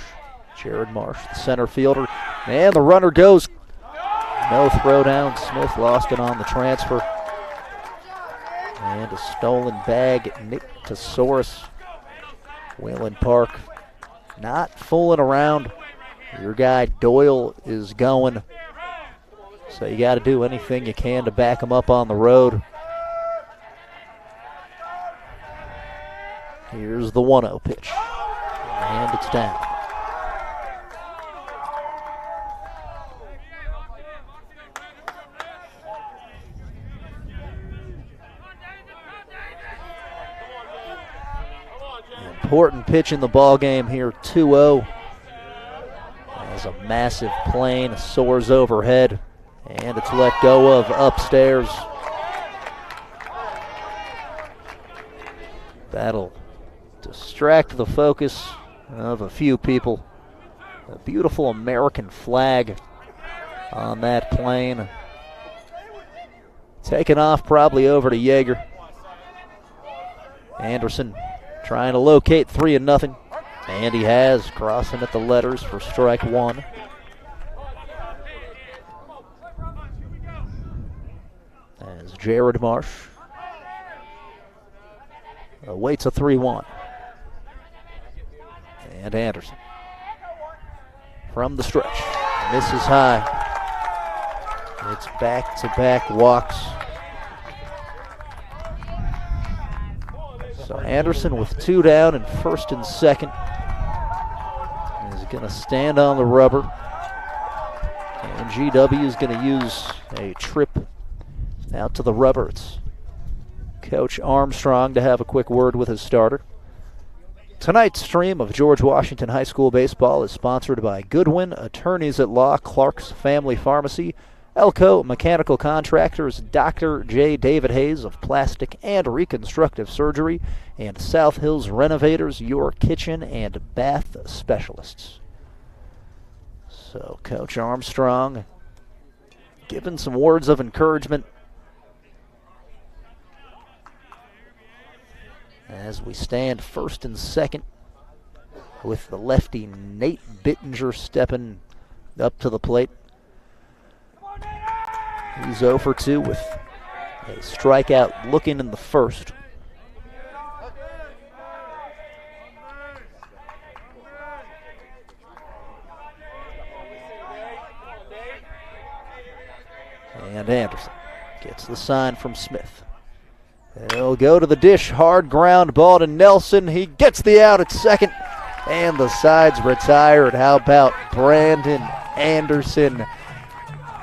Jared Marsh, the center fielder. And the runner goes. No throwdown. Smith lost it on the transfer. And a stolen bag, Nick Tesaurus. Whalen Park not fooling around. Your guy Doyle is going. So you got to do anything you can to back him up on the road. Here's the 1-0 pitch. And it's down. Important pitch in the ball game here, 2-0. As a massive plane soars overhead, and it's let go of upstairs. That'll distract the focus of a few people. A beautiful American flag on that plane. Taken off probably over to Yeager. Anderson trying to locate 3-0. And he has, crossing at the letters for strike 1. As Jared Marsh awaits a 3-1. And Anderson from the stretch. Misses high. It's back-to-back walks. So Anderson with 2 down and first and second is going to stand on the rubber. And GW is going to use a trip out to the rubber. It's Coach Armstrong to have a quick word with his starter. Tonight's stream of George Washington High School baseball is sponsored by Goodwin Attorneys at Law, Clark's Family Pharmacy, Elko Mechanical Contractors, Dr. J. David Hayes of Plastic and Reconstructive Surgery, and South Hills Renovators, your kitchen and bath specialists. So Coach Armstrong giving some words of encouragement as we stand first and second with the lefty Nate Bittinger stepping up to the plate. He's 0 for 2 with a strikeout looking in the first. And Anderson gets the sign from Smith. He'll go to the dish, hard ground ball to Nelson. He gets the out at second, and the side's retired. How about Brandon Anderson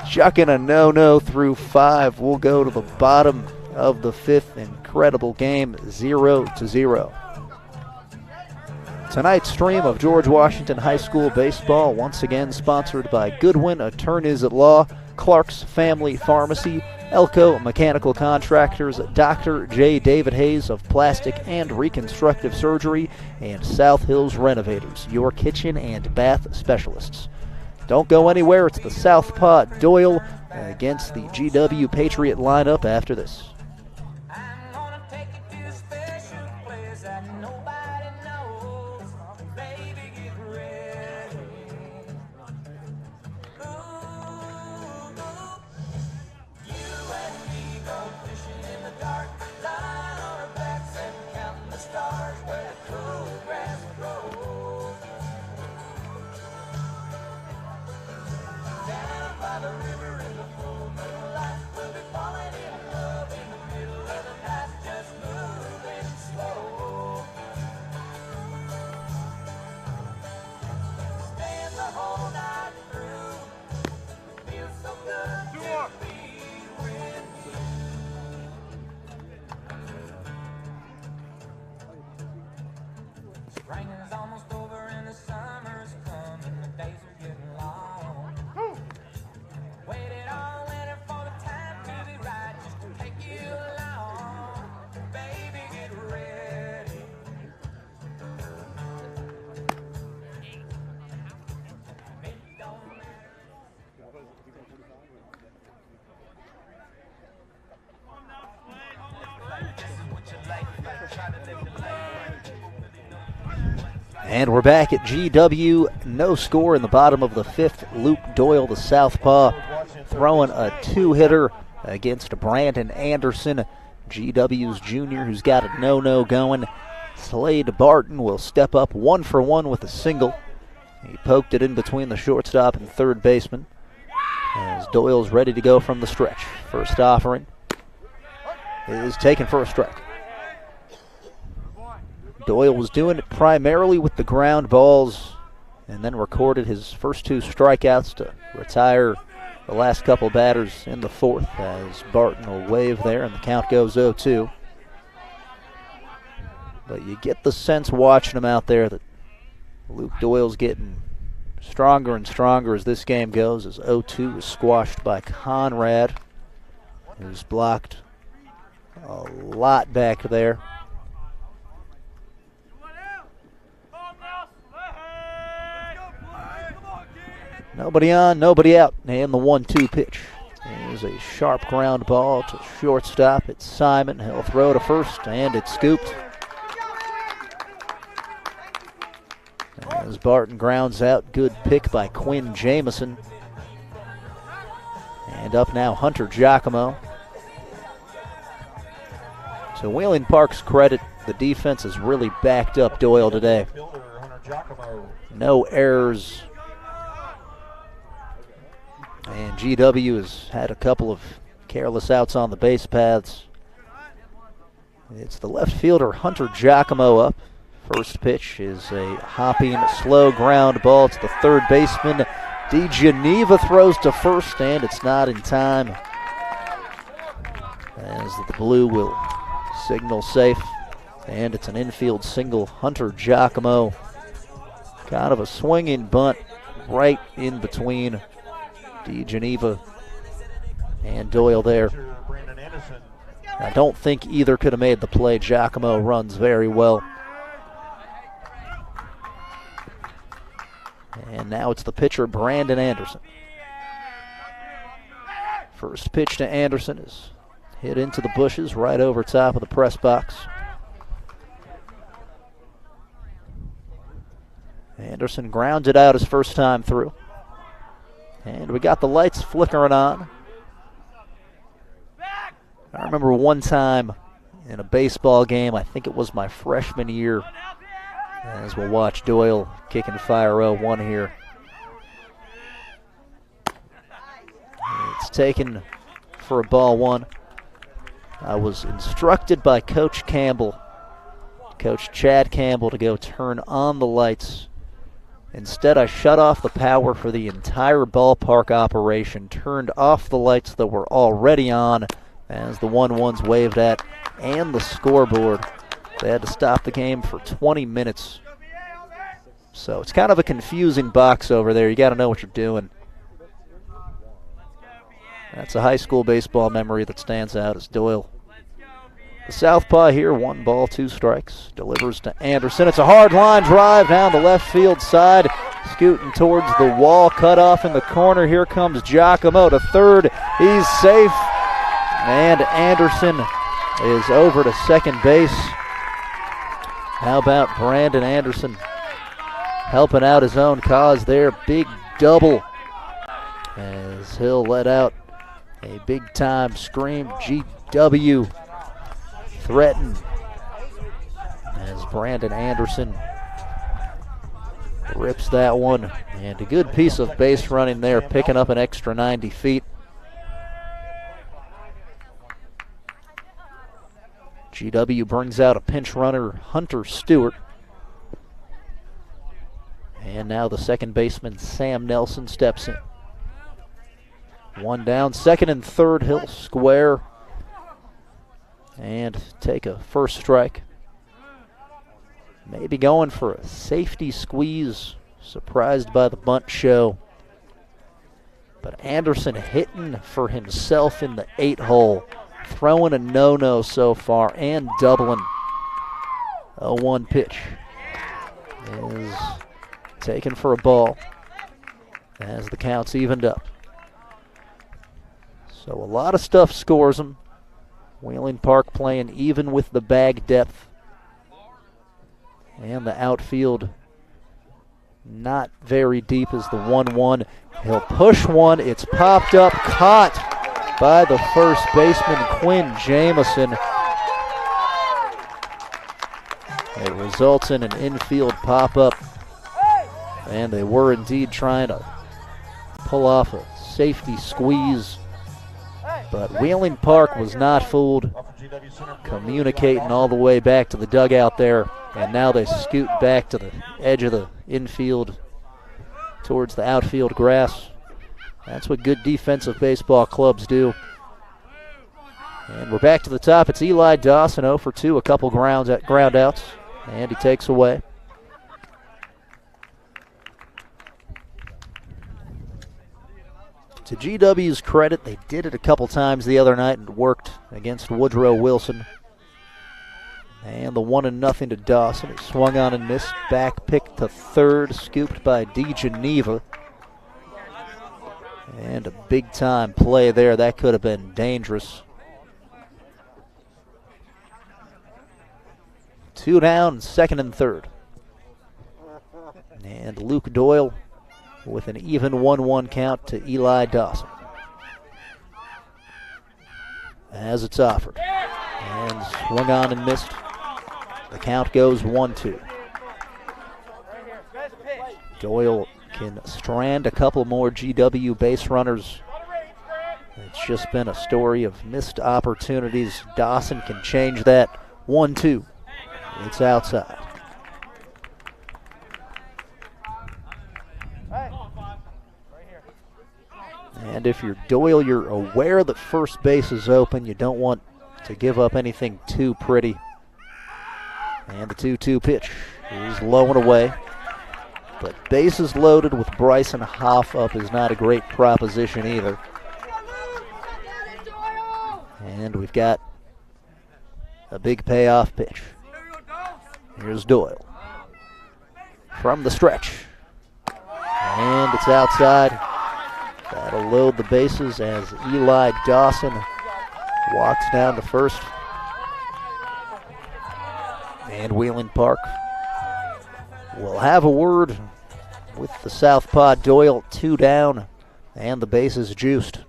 chucking a no-no through 5? We'll go to the bottom of the 5th. Incredible game, 0-0. Tonight's stream of George Washington High School baseball, once again sponsored by Goodwin Attorneys at Law, Clark's Family Pharmacy, Elko Mechanical Contractors, Dr. J. David Hayes of Plastic and Reconstructive Surgery, and South Hills Renovators, your kitchen and bath specialists. Don't go anywhere. It's the Southpaw Doyle against the GW Patriot lineup after this. And we're back at GW. No score in the bottom of the fifth. Luke Doyle, the southpaw, throwing a two-hitter against Brandon Anderson, GW's junior, who's got a no-no going. Slade Barton will step up 1-for-1 with a single. He poked it in between the shortstop and third baseman as Doyle's ready to go from the stretch. First offering is taken for a strike. Doyle was doing it primarily with the ground balls and then recorded his first two strikeouts to retire the last couple batters in the fourth as Barton will wave there and the count goes 0-2. But you get the sense watching him out there that Luke Doyle's getting stronger and stronger as this game goes, as 0-2 is squashed by Conrad, who's blocked a lot back there. Nobody on, nobody out, and the 1-2 pitch. There's a sharp ground ball to shortstop. It's Simon. He'll throw to first, and it's scooped. As Barton grounds out, good pick by Quinn Jameson. And up now, Hunter Giacomo. To Wheeling Park's credit, the defense has really backed up Doyle today. No errors. And GW has had a couple of careless outs on the base paths. It's the left fielder, Hunter Giacomo, up. First pitch is a hopping, slow ground ball to the third baseman. DeGeneva throws to first, and it's not in time, as the blue will signal safe. And it's an infield single. Hunter Giacomo. Kind of a swinging bunt right in between DeGeneva and Doyle there. I don't think either could have made the play. Giacomo runs very well. And now it's the pitcher, Brandon Anderson. First pitch to Anderson is hit into the bushes right over top of the press box. Anderson grounds it out his first time through. And we got the lights flickering on. I remember one time in a baseball game, I think it was my freshman year, as we'll watch Doyle kick and fire 0-1 here. It's taken for a ball one. I was instructed by Coach Campbell, Coach Chad Campbell, to go turn on the lights. Instead, I shut off the power for the entire ballpark operation, turned off the lights that were already on as the 1-1's waved at, and the scoreboard. They had to stop the game for 20 minutes. So it's kind of a confusing box over there. You got to know what you're doing. That's a high school baseball memory that stands out as Doyle, the southpaw here, 1 ball, 2 strikes. Delivers to Anderson. It's a hard line drive down the left field side. Scooting towards the wall. Cut off in the corner. Here comes Giacomo to third. He's safe. And Anderson is over to second base. How about Brandon Anderson helping out his own cause there? Big double as he'll let out a big-time scream. GW threatened as Brandon Anderson rips that one. And a good piece of base running there, picking up an extra 90 feet. GW brings out a pinch runner, Hunter Stewart. And now the second baseman, Sam Nelson, steps in. 1 down, second and third, he'll square and take a first strike. Maybe going for a safety squeeze, surprised by the bunt show. But Anderson hitting for himself in the 8-hole, throwing a no-no so far and doubling. 0-1 pitch is taken for a ball as the count's evened up. So a lot of stuff scores them. Wheeling Park playing even with the bag depth. And the outfield not very deep as the 1-1. He'll push one. It's popped up, caught by the first baseman, Quinn Jamison. It results in an infield pop-up, and they were indeed trying to pull off a safety squeeze, but Wheeling Park was not fooled, communicating all the way back to the dugout there, and now they scoot back to the edge of the infield towards the outfield grass. That's what good defensive baseball clubs do. And we're back to the top. It's Eli Dawson, 0 for 2, a couple ground outs, and he takes away. To GW's credit, they did it a couple times the other night and worked against Woodrow Wilson. And the 1-0 to Dawson. It swung on and missed. Back pick to third, scooped by DeGeneva. And a big-time play there. That could have been dangerous. 2 down, second and third. And Luke Doyle with an even 1-1 count to Eli Dawson. As it's offered. And swung on and missed. The count goes 1-2. Doyle can strand a couple more GW base runners. It's just been a story of missed opportunities. Dawson can change that. 1-2. It's outside. And if you're Doyle, you're aware that first base is open. You don't want to give up anything too pretty. And the 2-2 pitch is low and away. But bases loaded with Bryson Hoff up is not a great proposition either. And we've got a big payoff pitch. Here's Doyle from the stretch. And it's outside. That'll load the bases as Eli Dawson walks down to first. And Wheeling Park will have a word with the southpaw Doyle. 2 down, and the bases juiced.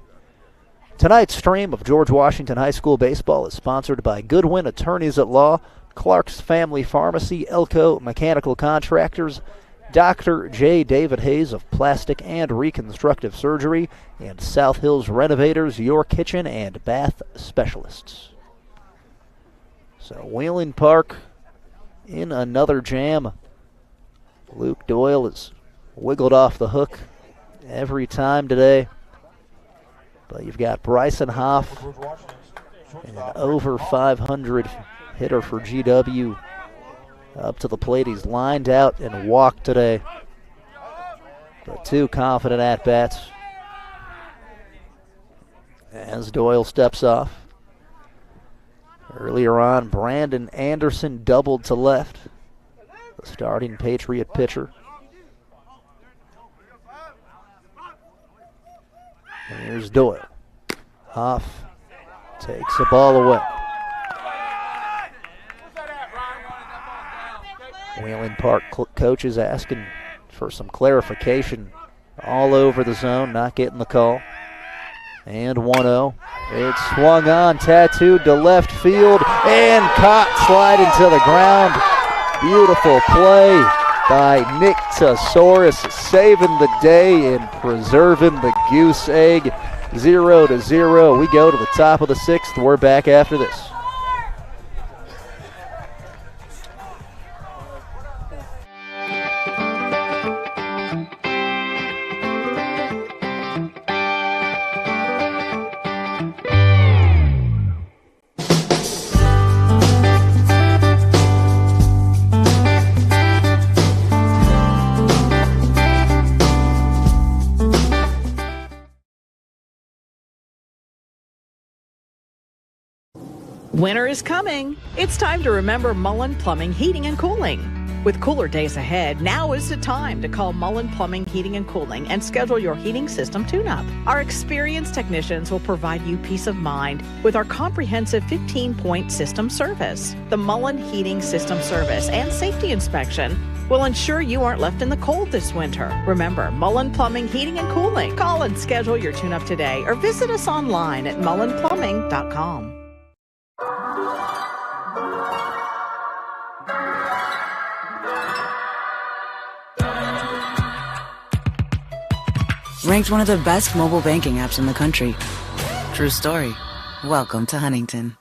Tonight's stream of George Washington High School baseball is sponsored by Goodwin Attorneys at Law, Clark's Family Pharmacy, Elko Mechanical Contractors, Dr. J. David Hayes of Plastic and Reconstructive Surgery, and South Hills Renovators, your kitchen and bath specialists. So Wheeling Park in another jam. Luke Doyle has wiggled off the hook every time today. But you've got Bryson Hoff, an over 500 hitter for GW. Up to the plate, he's lined out and walked today. But 2 confident at-bats as Doyle steps off. Earlier on, Brandon Anderson doubled to left, the starting Patriot pitcher. And here's Doyle. Hoff takes the ball away. Wheeling Park coaches asking for some clarification all over the zone, not getting the call. And 1-0. It's swung on, tattooed to left field, and caught sliding to the ground. Beautiful play by Nick Tesaurus, saving the day and preserving the goose egg. 0-0. We go to the top of the 6th. We're back after this. Winter is coming. It's time to remember Mullen Plumbing, Heating and Cooling. With cooler days ahead, now is the time to call Mullen Plumbing, Heating and Cooling and schedule your heating system tune-up. Our experienced technicians will provide you peace of mind with our comprehensive 15-point system service. The Mullen Heating System Service and Safety Inspection will ensure you aren't left in the cold this winter. Remember, Mullen Plumbing, Heating and Cooling. Call and schedule your tune-up today or visit us online at mullenplumbing.com. Ranked one of the best mobile banking apps in the country. True story. Welcome to Huntington.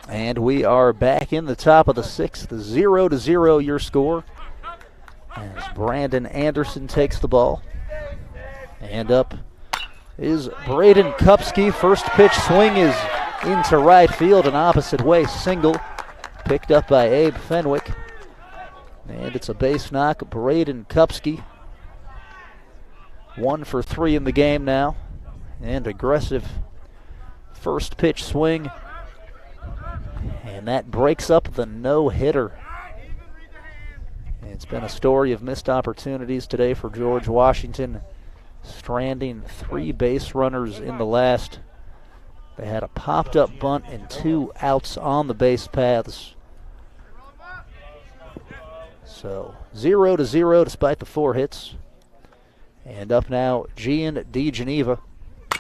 And we are back in the top of the sixth, 0-0 your score. As Brandon Anderson takes the ball. And up is Braden Kupski. First pitch swing is into right field, an opposite way single. Picked up by Abe Fenwick. And it's a base knock, Braden Kupski. 1 for 3 in the game now. And aggressive first pitch swing. And that breaks up the no-hitter. It's been a story of missed opportunities today for George Washington, stranding 3 base runners in the last. They had a popped-up bunt and 2 outs on the base paths. So 0-0 despite the 4 hits. And up now, Gian DiGeneva.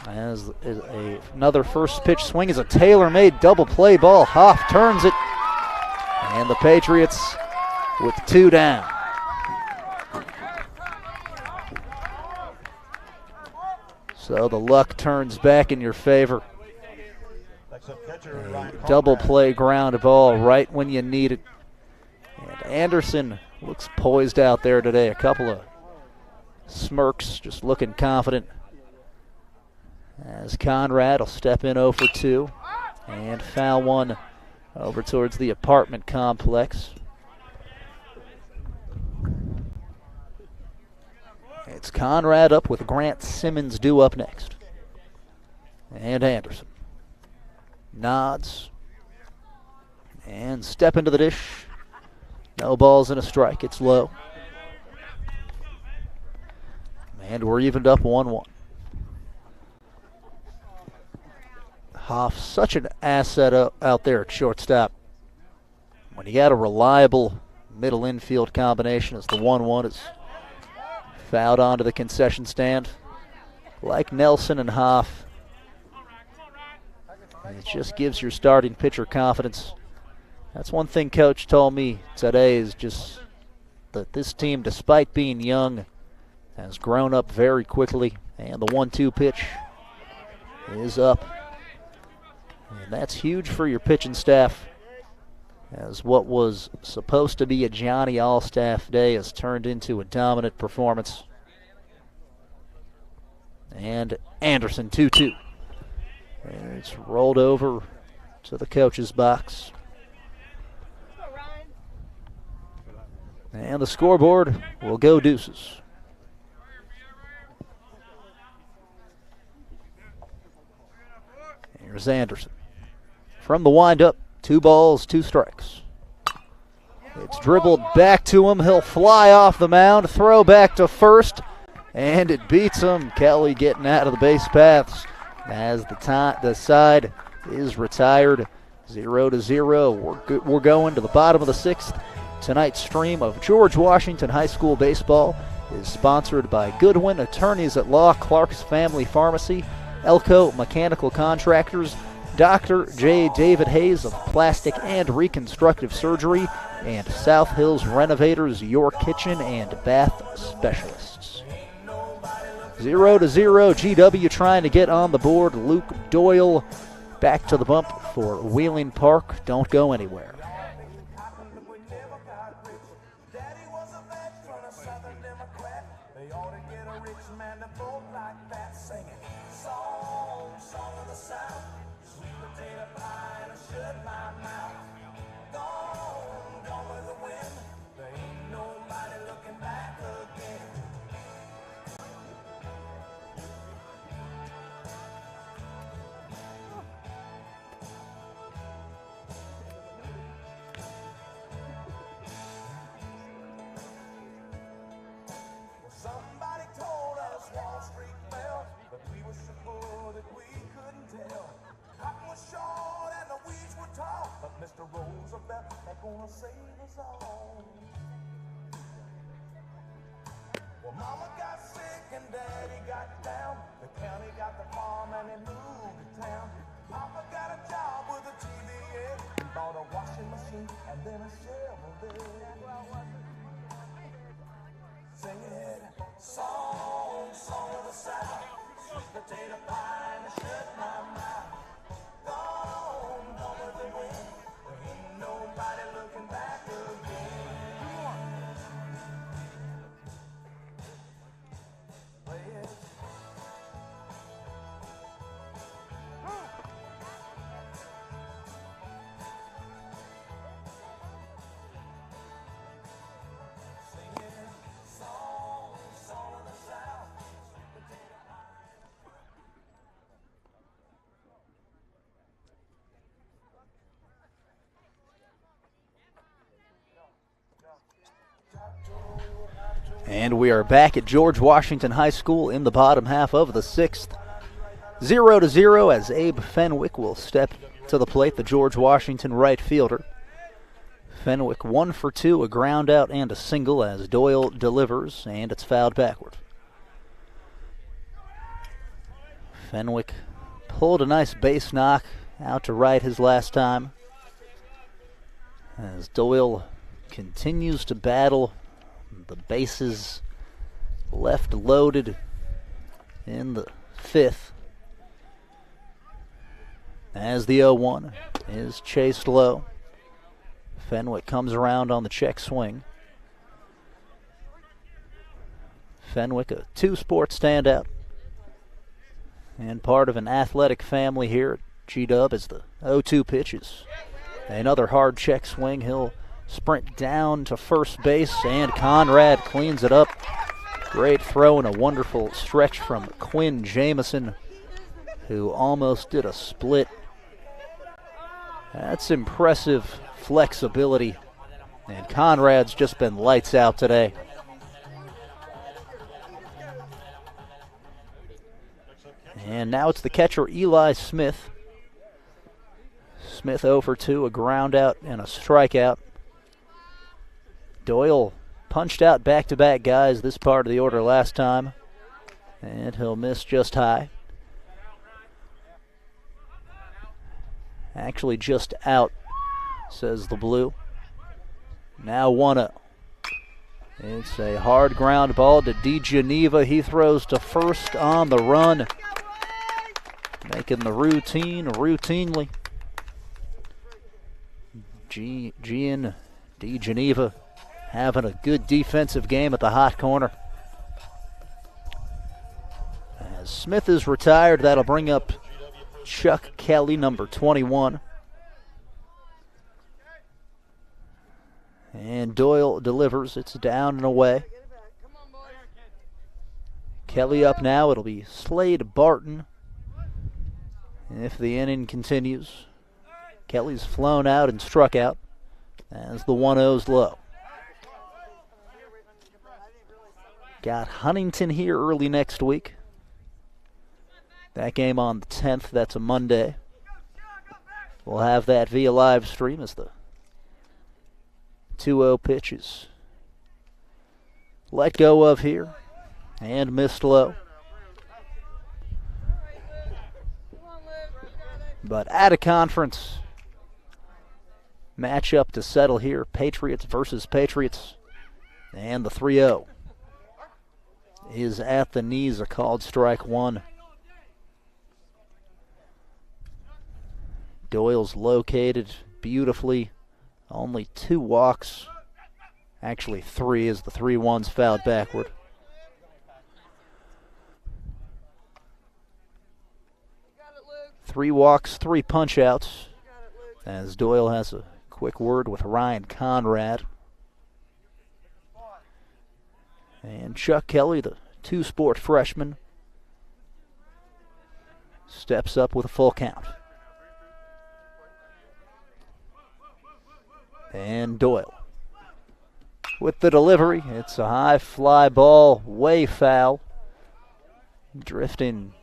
As another first pitch swing is a tailor-made double play ball. Hoff turns it. And the Patriots with 2 down. So the luck turns back in your favor. A double play ground ball right when you need it. And Anderson looks poised out there today. A couple of smirks, just looking confident. As Conrad will step in 0 for 2 and foul one over towards the apartment complex. It's Conrad up with Grant Simmons due up next. And Anderson nods and step into the dish. No balls and a strike. It's low. And we're evened up 1-1. Hoff, such an asset out there at shortstop. When you got a reliable middle infield combination as the 1-1 is fouled onto the concession stand. Like Nelson and Hoff, it just gives your starting pitcher confidence. That's one thing Coach told me today, is just that this team, despite being young, has grown up very quickly, and the 1-2 pitch is up. And that's huge for your pitching staff, as what was supposed to be a Johnny All-Staff day has turned into a dominant performance. And Anderson 2-2. And it's rolled over to the coach's box. And the scoreboard will go deuces. Here's Anderson. From the windup, 2 balls, 2 strikes. It's dribbled back to him. He'll fly off the mound, throw back to first, and it beats him. Kelly getting out of the base paths as the side is retired. 0-0. We're going to the bottom of the 6th. Tonight's stream of George Washington High School baseball is sponsored by Goodwin Attorneys at Law, Clark's Family Pharmacy, Elko Mechanical Contractors, Dr. J. David Hayes of Plastic and Reconstructive Surgery, and South Hills Renovators, your kitchen and bath specialists. 0-0, GW trying to get on the board. Luke Doyle back to the bump for Wheeling Park. Don't go anywhere. Mr. Roosevelt ain't gonna save us all. Well, Mama got sick and Daddy got down. The county got the farm and they moved to town. Papa got a job with a TVA. He bought a washing machine and then a Chevrolet. Sing it, song of the South. Sweet potato pie and I shut my mouth. Gone with the wind. There ain't nobody looking back again. Play it. And we are back at George Washington High School in the bottom half of the sixth. 0-0 as Abe Fenwick will step to the plate, the George Washington right fielder. Fenwick 1 for 2, a ground out and a single as Doyle delivers, and it's fouled backward. Fenwick pulled a nice base knock out to right his last time as Doyle continues to battle the bases left loaded in the fifth as the 0-1 is chased low. Fenwick comes around on the check swing. Fenwick, a two-sport standout and part of an athletic family here at G-Dub, as the 0-2 pitches. Another hard check swing. He'll sprint down to first base, and Conrad cleans it up. Great throw and a wonderful stretch from Quinn Jamison, who almost did a split. That's impressive flexibility, and Conrad's just been lights out today. And now it's the catcher, Eli Smith. Smith 0 for 2, a ground out and a strikeout. Doyle punched out back-to-back guys this part of the order last time, and he'll miss just high. Actually just out, says the Blue. Now 1-0. It's a hard ground ball to DeGeneva. He throws to first on the run, making the routine routinely. Gian DeGeneva having a good defensive game at the hot corner. As Smith is retired, that'll bring up Chuck Kelly, number 21. And Doyle delivers. It's down and away. Kelly up now. It'll be Slade Barton if the inning continues. Kelly's flown out and struck out as the 1-0's low. Got Huntington here early next week. That game on the 10th, that's a Monday. We'll have that via live stream as the 2-0 pitch is let go of here and missed low. But at a conference matchup to settle here, Patriots versus Patriots, and the 3-0 is at the knees, a called strike one. Doyle's located beautifully, only 2 walks, actually 3 as the 3-1's fouled backward. Three walks, 3 punch-outs, as Doyle has a quick word with Ryan Conrad. And Chuck Kelly, the 2-sport freshman, steps up with a full count. And Doyle with the delivery. It's a high fly ball, way foul, drifting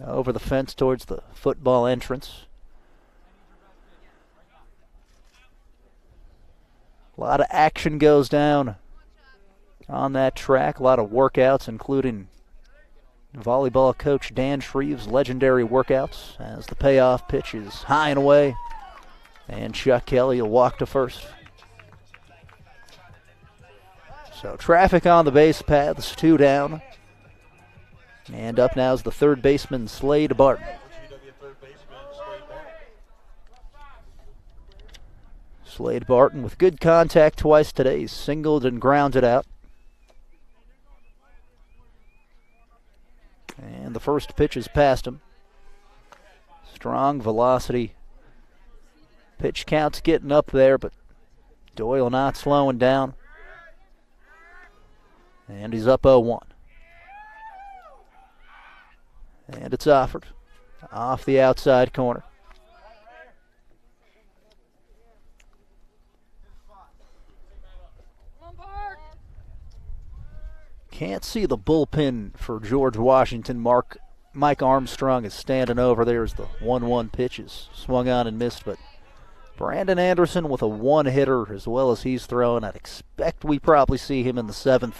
over the fence towards the football entrance. A lot of action goes down on that track. A lot of workouts, including volleyball coach Dan Shreve's legendary workouts, as the payoff pitch is high and away. And Chuck Kelly will walk to first. So traffic on the base paths, 2 down. And up now is the third baseman, Slade Barton. Slade Barton with good contact twice today. He's singled and grounded out. And the first pitch is past him. Strong velocity. Pitch count's getting up there, but Doyle not slowing down. And he's up 0-1. And it's offered off the outside corner. Can't see the bullpen for George Washington. Mike Armstrong is standing over there as the 1-1 pitch is swung on and missed, but Brandon Anderson with a one-hitter as well as he's throwing. I'd expect we probably see him in the 7th.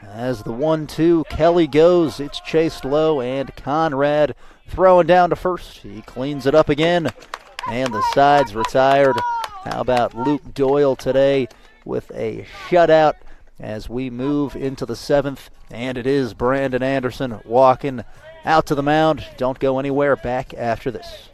As the 1-2, Kelly goes. It's chased low, and Conrad throwing down to first. He cleans it up again, and the side's retired. How about Luke Doyle today with a shutout as we move into the 7th, and it is Brandon Anderson walking out to the mound. Don't go anywhere. Back after this.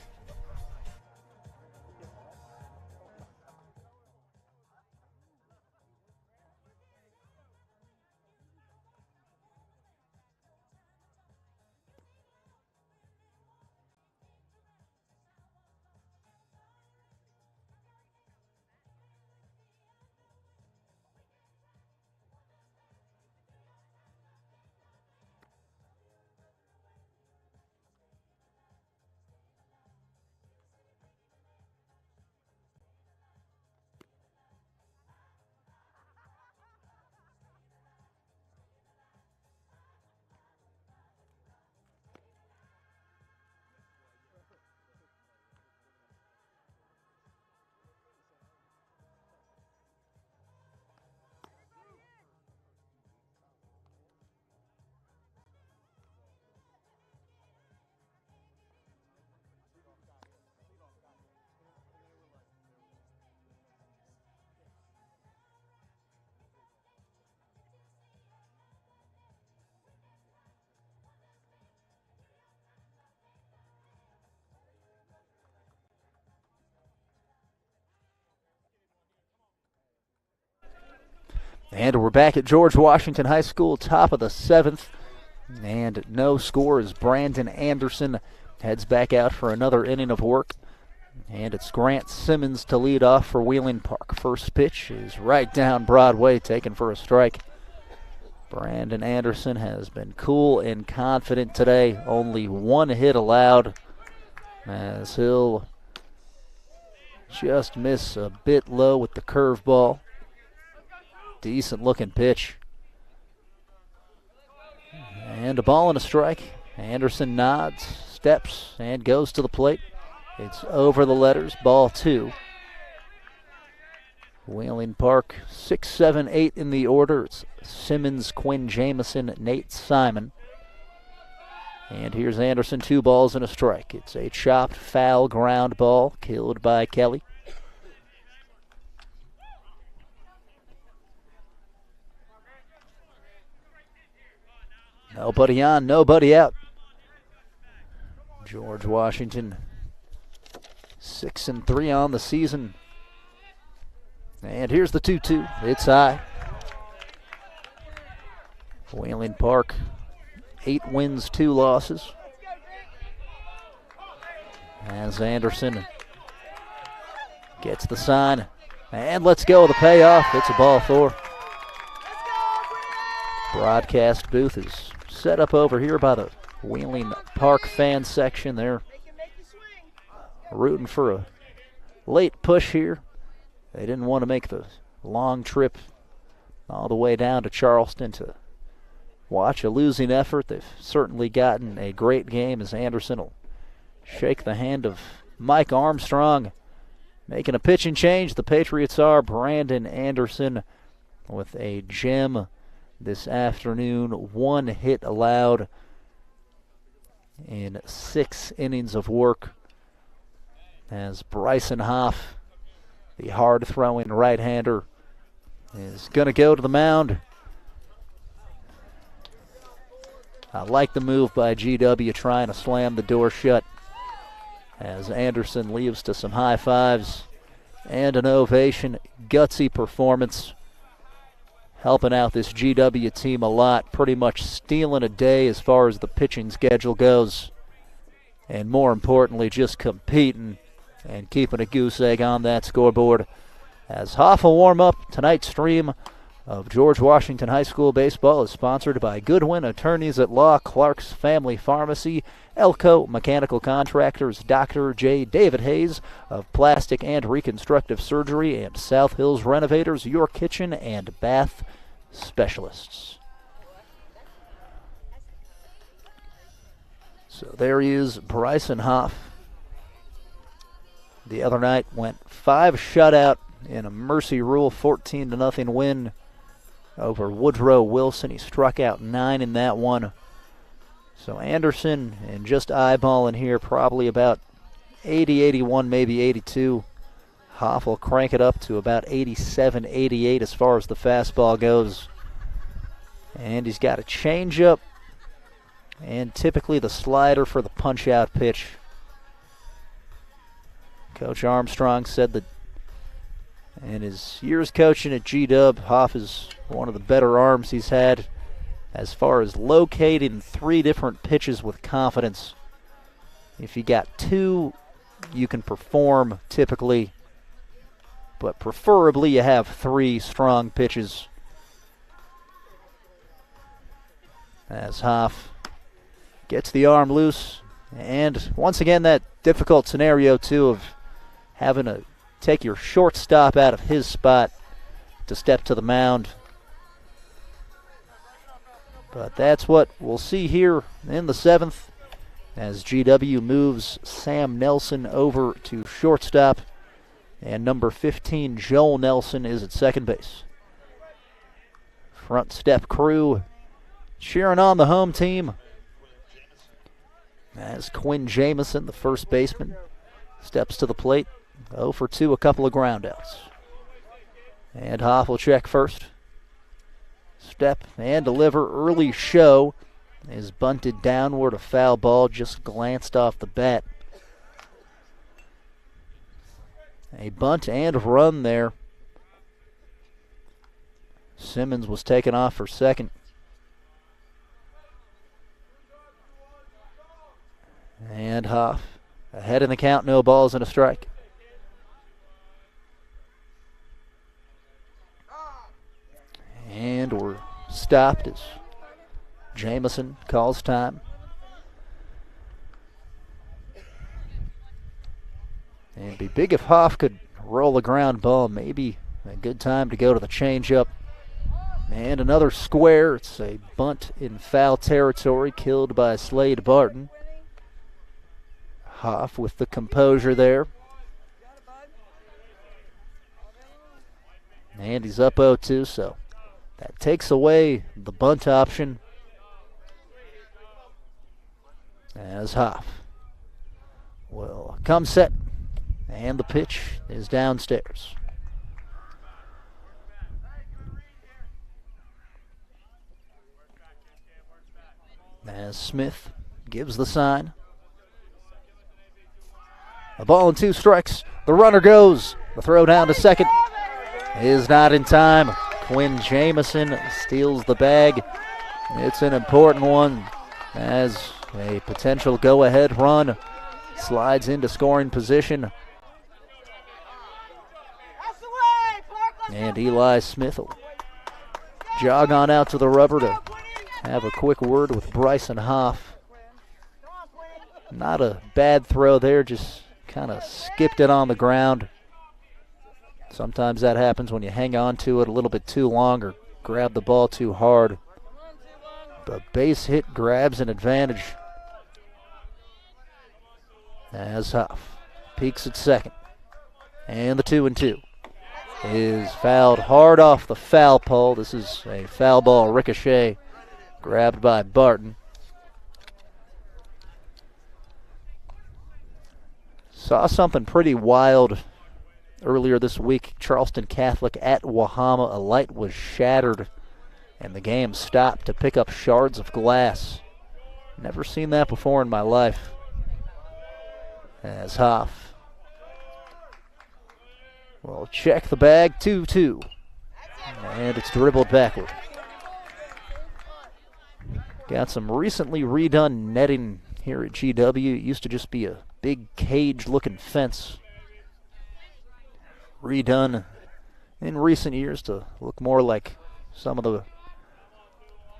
And we're back at George Washington High School, top of the 7th. And no score as Brandon Anderson heads back out for another inning of work. And it's Grant Simmons to lead off for Wheeling Park. First pitch is right down Broadway, taken for a strike. Brandon Anderson has been cool and confident today. Only one hit allowed, as he'll just miss a bit low with the curveball. Decent looking pitch. And a ball and a strike. Anderson nods, steps, and goes to the plate. It's over the letters, ball 2. Wheeling Park, 6, 7, 8 in the order. It's Simmons, Quinn Jamison, Nate Simon. And here's Anderson, 2 balls and a strike. It's a chopped foul ground ball, killed by Kelly. Nobody on, nobody out. George Washington, 6-3 on the season. And here's the 2-2. It's high. Wheeling Park, 8 wins, 2 losses. As Anderson gets the sign. And let's go, the payoff. It's a ball 4. Broadcast booth is set up over here by the Wheeling Park fan section. They're rooting for a late push here. They didn't want to make the long trip all the way down to Charleston to watch a losing effort. They've certainly gotten a great game as Anderson will shake the hand of Mike Armstrong. Making a pitching change, the Patriots are Brandon Anderson with a gem this afternoon. 1 hit allowed in 6 innings of work, as Bryson Hoff, the hard-throwing right-hander, is going to go to the mound. I like the move by GW, trying to slam the door shut, as Anderson leaves to some high fives and an ovation. Gutsy performance, helping out this GW team a lot, pretty much stealing a day as far as the pitching schedule goes, and more importantly, just competing and keeping a goose egg on that scoreboard. As Hoff will warm up, tonight's stream of George Washington High School baseball is sponsored by Goodwin Attorneys at Law, Clark's Family Pharmacy, Elko Mechanical Contractors, Dr. J. David Hayes of Plastic and Reconstructive Surgery, and South Hills Renovators, your kitchen and bath specialists. So there he is, Bryson Hoff. The other night went 5 shutout in a mercy rule 14-0 win over Woodrow Wilson. He struck out 9 in that one. So Anderson, and just eyeballing here, probably about 80, 81, maybe 82. Hoff will crank it up to about 87, 88 as far as the fastball goes. And he's got a changeup and typically the slider for the punch-out pitch. Coach Armstrong said that in his years coaching at G-Dub, Hoff is one of the better arms he's had as far as locating 3 different pitches with confidence. If you got 2, you can perform typically, but preferably you have 3 strong pitches. As Hoff gets the arm loose, and once again that difficult scenario too of having to take your shortstop out of his spot to step to the mound. But that's what we'll see here in the 7th as GW moves Sam Nelson over to shortstop, and number 15 Joel Nelson is at second base. Front step crew cheering on the home team as Quinn Jamison, the first baseman, steps to the plate. 0 for 2, a couple of groundouts. And Hoff will check first. Step and deliver. Early show is bunted downward. A foul ball just glanced off the bat. A bunt and run there. Simmons was taken off for second. And Hoff ahead in the count, no balls and a strike. And we're stopped as Jamison calls time. And it'd be big if Hoff could roll a ground ball. Maybe a good time to go to the changeup. And another square. It's a bunt in foul territory, killed by Slade Barton. Hoff with the composure there. And he's up 0-2, so that takes away the bunt option as Hoff will come set, and the pitch is downstairs. As Smith gives the sign. A ball and 2 strikes. The runner goes. The throw down to second is not in time. Quinn Jamison steals the bag. It's an important one as a potential go-ahead run slides into scoring position. And Eli Smith will jog on out to the rubber to have a quick word with Bryson Hoff. Not a bad throw there, just kind of skipped it on the ground. Sometimes that happens when you hang on to it a little bit too long or grab the ball too hard. But base hit grabs an advantage. As Huff peeks at second. And the 2-2 is fouled hard off the foul pole. This is a foul ball ricochet grabbed by Barton. Saw something pretty wild earlier this week. Charleston Catholic at Wahama. A light was shattered and the game stopped to pick up shards of glass. Never seen that before in my life. As Hoff will check the bag, 2-2. And it's dribbled backward. Got some recently redone netting here at GW. It used to just be a big cage-looking fence. Redone in recent years to look more like some of the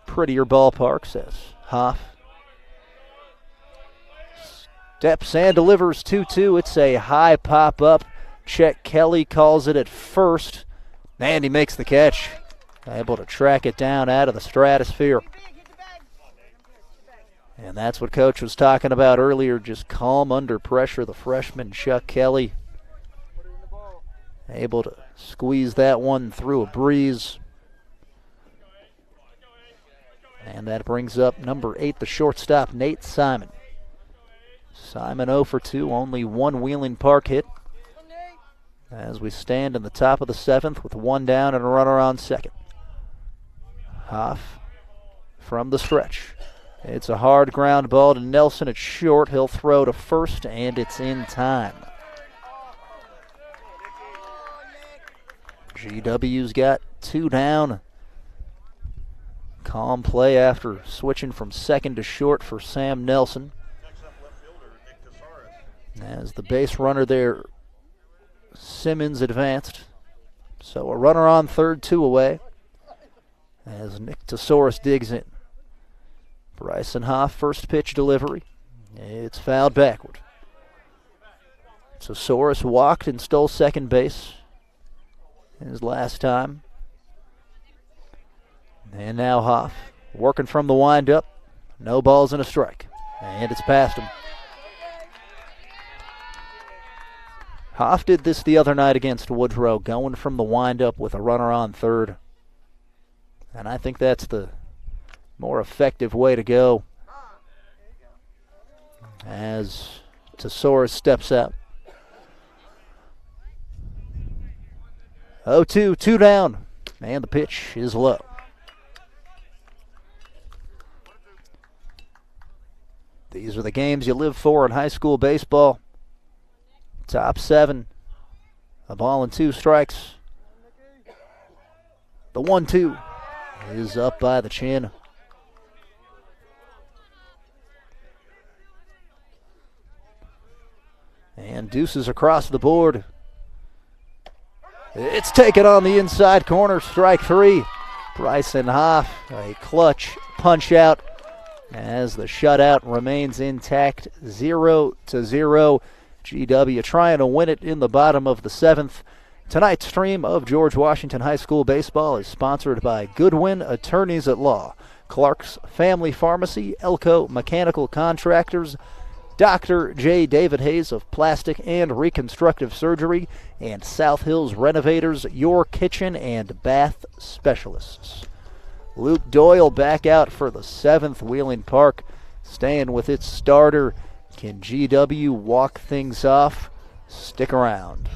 prettier ballparks. As Hoff steps and delivers 2-2. It's a high pop-up. Chet Kelly calls it at first, and he makes the catch. Able to track it down out of the stratosphere. And that's what Coach was talking about earlier, just calm under pressure. The freshman Chuck Kelly able to squeeze that one through a breeze. And that brings up number 8, the shortstop, Nate Simon. Simon 0 for 2, only one Wheeling Park hit. As we stand in the top of the 7th with one down and a runner on second. Hoff from the stretch. It's a hard ground ball to Nelson. It's short. He'll throw to first, and it's in time. GW's got 2 down. Calm play after switching from second to short for Sam Nelson. As the base runner there, Simmons advanced. So a runner on third, 2 away. As Nick Tesaurus digs in. Bryson Hoff, first pitch delivery. It's fouled backward. Tesaurus walked and stole second base his last time. And now Hoff working from the windup. No balls and a strike. And it's past him. Hoff did this the other night against Woodrow, going from the windup with a runner on third. And I think that's the more effective way to go. As Tesaurus steps out. 0-2, 2 down. And the pitch is low. These are the games you live for in high school baseball. Top 7. A ball and 2 strikes. The 1-2 is up by the chin. And deuces across the board. It's taken on the inside corner. Strike 3. Bryson Hoff, a clutch punch out as the shutout remains intact. 0-0. GW trying to win it in the bottom of the 7th. Tonight's stream of George Washington High School baseball is sponsored by Goodwin Attorneys at Law, Clark's Family Pharmacy, Elko Mechanical Contractors, Dr. J. David Hayes of Plastic and Reconstructive Surgery, and South Hills Renovators, your kitchen and bath specialists. Luke Doyle back out for the 7th. Wheeling Park staying with its starter. Can GW walk things off? Stick around.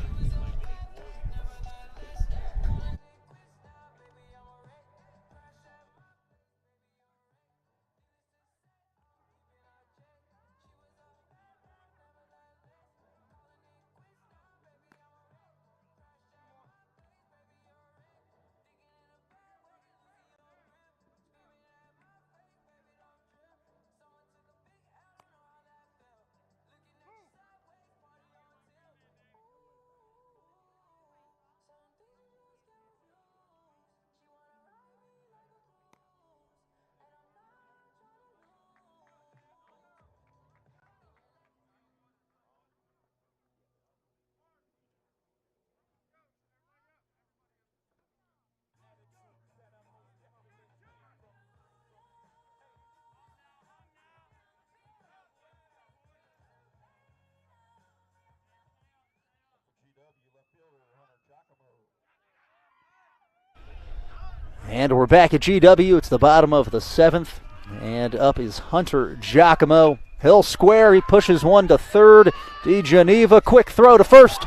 And we're back at GW. It's the bottom of the 7th. And up is Hunter Giacomo. He'll square. He pushes one to third. DeGeneva, quick throw to first.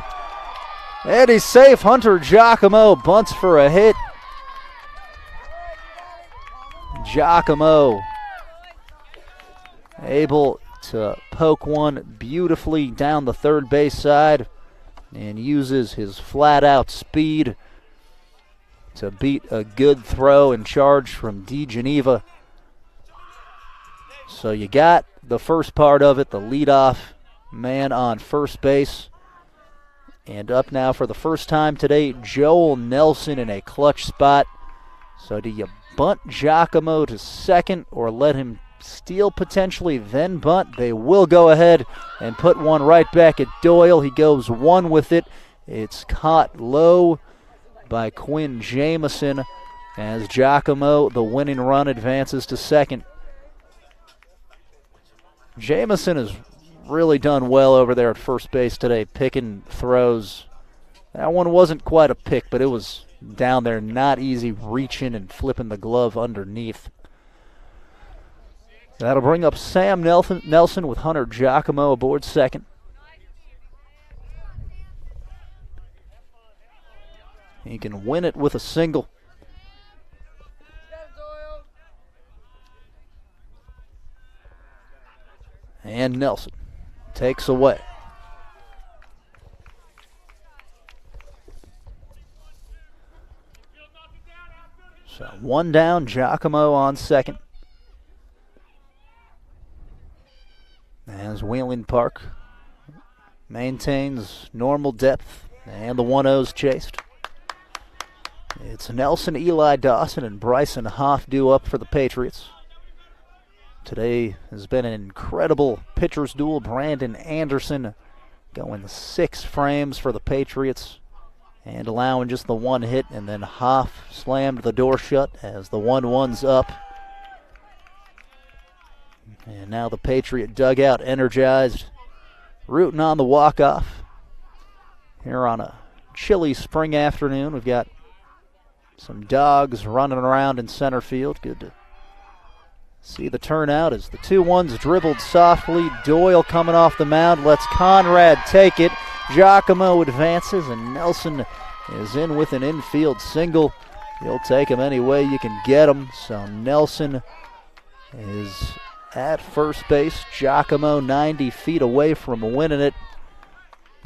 And he's safe. Hunter Giacomo bunts for a hit. Giacomo able to poke one beautifully down the third base side and uses his flat-out speed to beat a good throw and charge from DeGeneva. So you got the first part of it, the leadoff man on first base. And up now for the first time today, Joel Nelson in a clutch spot. So do you bunt Giacomo to second or let him steal potentially, then bunt? They will go ahead and put one right back at Doyle. He goes one with it. It's caught low by Quinn Jameson as Giacomo, the winning run, advances to second. Jameson has really done well over there at first base today, picking throws. That one wasn't quite a pick, but it was down there, not easy, reaching and flipping the glove underneath. That'll bring up Sam Nelson with Hunter Giacomo aboard second. He can win it with a single. And Nelson takes away. So one down, Giacomo on second. As Wheeling Park maintains normal depth and the 1-0's chased. It's Nelson, Eli Dawson, and Bryson Hoff due up for the Patriots. Today has been an incredible pitcher's duel. Brandon Anderson going 6 frames for the Patriots and allowing just the one hit, and then Hoff slammed the door shut as the 1-1's up. And now the Patriot dugout energized, rooting on the walk-off. Here on a chilly spring afternoon, we've got some dogs running around in center field. Good to see the turnout as the 2-1's dribbled softly. Doyle coming off the mound, lets Conrad take it. Giacomo advances, and Nelson is in with an infield single. He'll take him any way you can get him. So Nelson is at first base. Giacomo 90 feet away from winning it.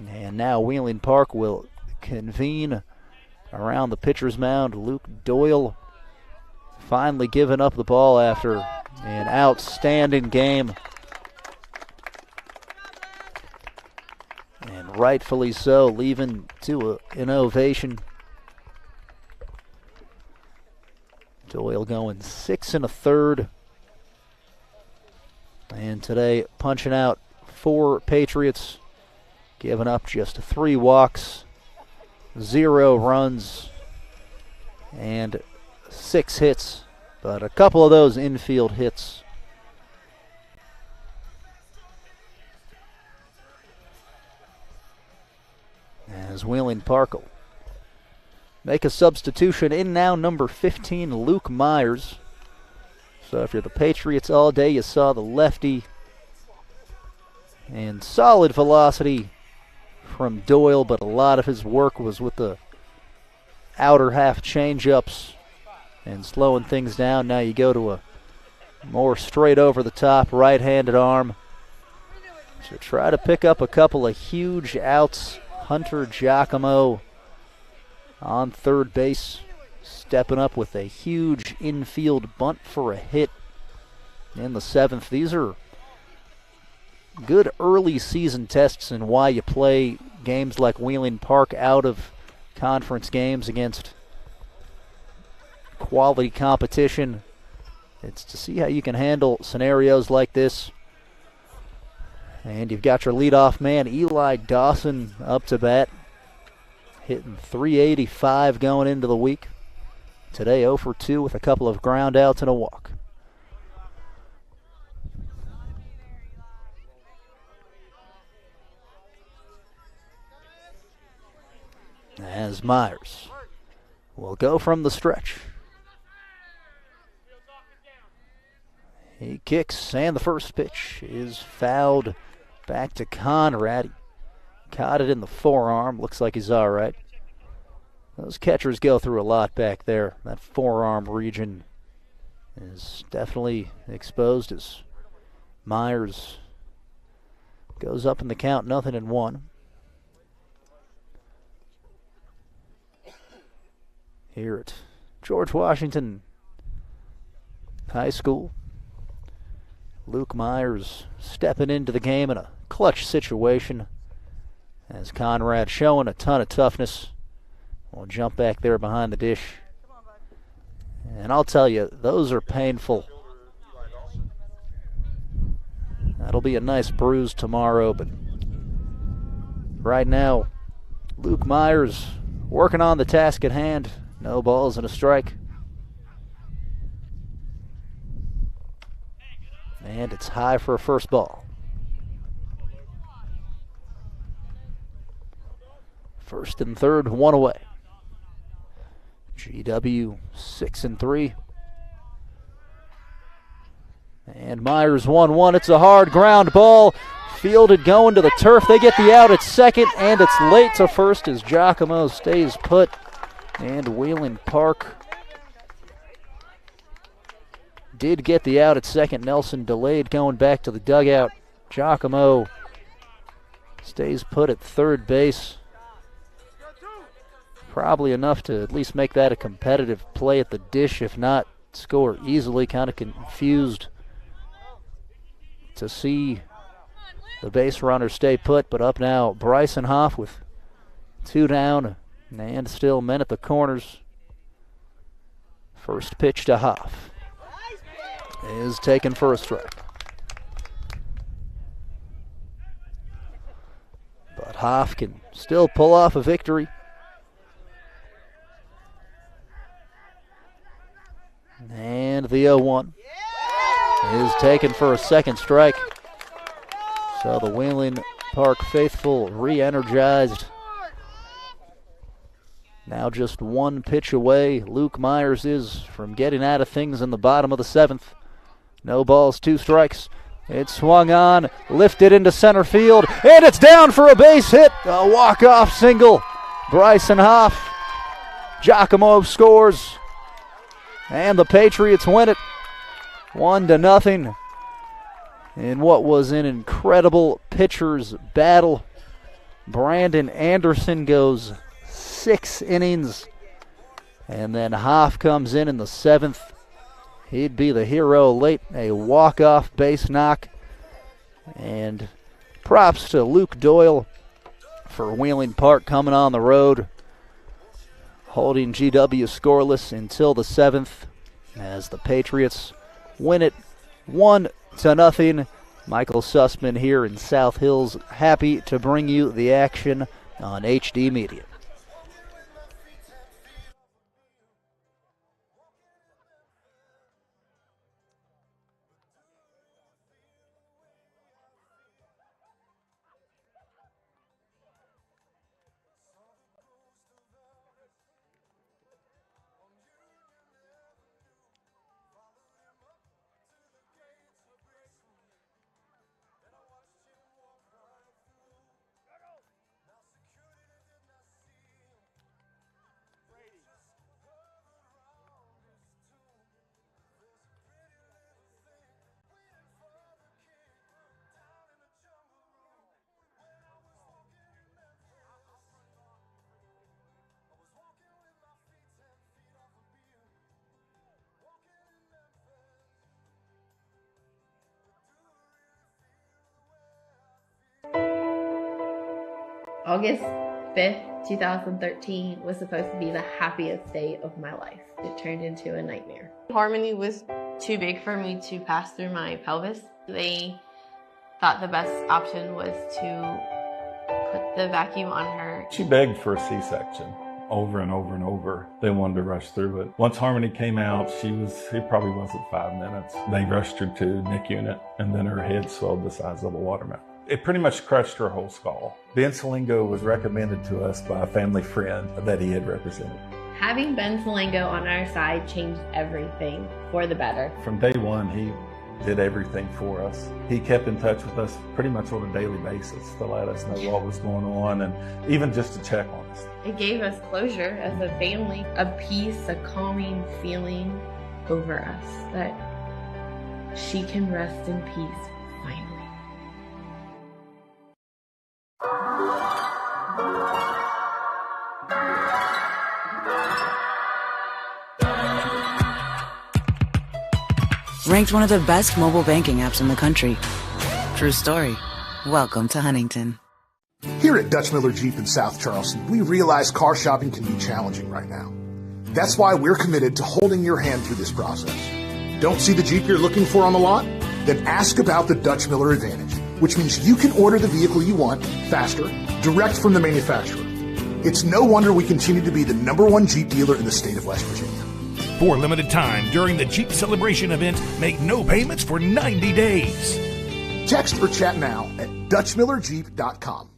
And now Wheeling Park will convene around the pitcher's mound. Luke Doyle finally giving up the ball after an outstanding game. And rightfully so, leaving to an ovation. Doyle going 6 1/3. And today punching out 4 Patriots, giving up just 3 walks, 0 runs, and 6 hits. But a couple of those infield hits. As Wheeling Park will make a substitution in now, number 15, Luke Myers. So if you're the Patriots all day, you saw the lefty and solid velocity from Doyle, but a lot of his work was with the outer half change-ups and slowing things down. Now you go to a more straight over the top right-handed arm to try to pick up a couple of huge outs. Hunter Giacomo on third base, stepping up with a huge infield bunt for a hit in the 7th. These are good early season tests and why you play games like Wheeling Park out of conference games against quality competition. It's to see how you can handle scenarios like this. And you've got your leadoff man, Eli Dawson, up to bat, hitting .385 going into the week. Today 0 for 2 with a couple of ground outs and a walk. As Myers will go from the stretch. He kicks, and the first pitch is fouled back to Conrad. He caught it in the forearm. Looks like he's all right. Those catchers go through a lot back there. That forearm region is definitely exposed as Myers goes up in the count, 0-1. Here at George Washington High School, Luke Myers stepping into the game in a clutch situation as Conrad showing a ton of toughness. We'll jump back there behind the dish. And I'll tell you, those are painful. That'll be a nice bruise tomorrow, but right now, Luke Myers working on the task at hand. No balls and a strike. And it's high for a first ball. First and third, one away. GW 6-3. And Myers 1-1. It's a hard ground ball. Fielded going to the turf. They get the out at second, and it's late to first as Giacomo stays put. And Wheeling Park did get the out at second. Nelson delayed going back to the dugout. Giacomo stays put at third base. Probably enough to at least make that a competitive play at the dish, if not score easily. Kind of confused to see the base runner stay put, but up now Bryson Hoff with 2 down and still men at the corners. First pitch to Hoff is taken for a strike. But Hoff can still pull off a victory. And the 0-1 is taken for a second strike. So the Wheeling Park faithful re-energized. Now just one pitch away, Luke Myers is from getting out of things in the bottom of the 7th. No balls, 2 strikes. It's swung on, lifted into center field, and it's down for a base hit. A walk-off single. Bryson Hoff. Giacomo scores. And the Patriots win it 1-0 in what was an incredible pitcher's battle. Brandon Anderson goes 6 innings, and then Hoff comes in the 7th. He'd be the hero late, a walk-off base knock. And props to Luke Doyle for Wheeling Park coming on the road, holding GW scoreless until the 7th as the Patriots win it 1-0. Michael Sussman here in South Hills, happy to bring you the action on HD Media. August 5th, 2013 was supposed to be the happiest day of my life. It turned into a nightmare. Harmony was too big for me to pass through my pelvis. They thought the best option was to put the vacuum on her. She begged for a C-section over and over and over. They wanted to rush through it. Once Harmony came out, it probably wasn't 5 minutes. They rushed her to NIC unit, and then her head swelled the size of a watermelon. It pretty much crushed her whole skull. Ben Salengo was recommended to us by a family friend that he had represented. Having Ben Salengo on our side changed everything for the better. From day one, did everything for us. He kept in touch with us pretty much on a daily basis to let us know what was going on and even just to check on us. It gave us closure as a family, a peace, a calming feeling over us that she can rest in peace finally. Ranked one of the best mobile banking apps in the country. True story. Welcome to Huntington. Here at Dutch Miller Jeep in South Charleston, we realize car shopping can be challenging right now. That's why we're committed to holding your hand through this process. Don't see the Jeep you're looking for on the lot? Then ask about the Dutch Miller Advantage, which means you can order the vehicle you want faster, direct from the manufacturer. It's no wonder we continue to be the #1 Jeep dealer in the state of West Virginia. For a limited time during the Jeep Celebration event, make no payments for 90 days. Text or chat now at DutchMillerJeep.com.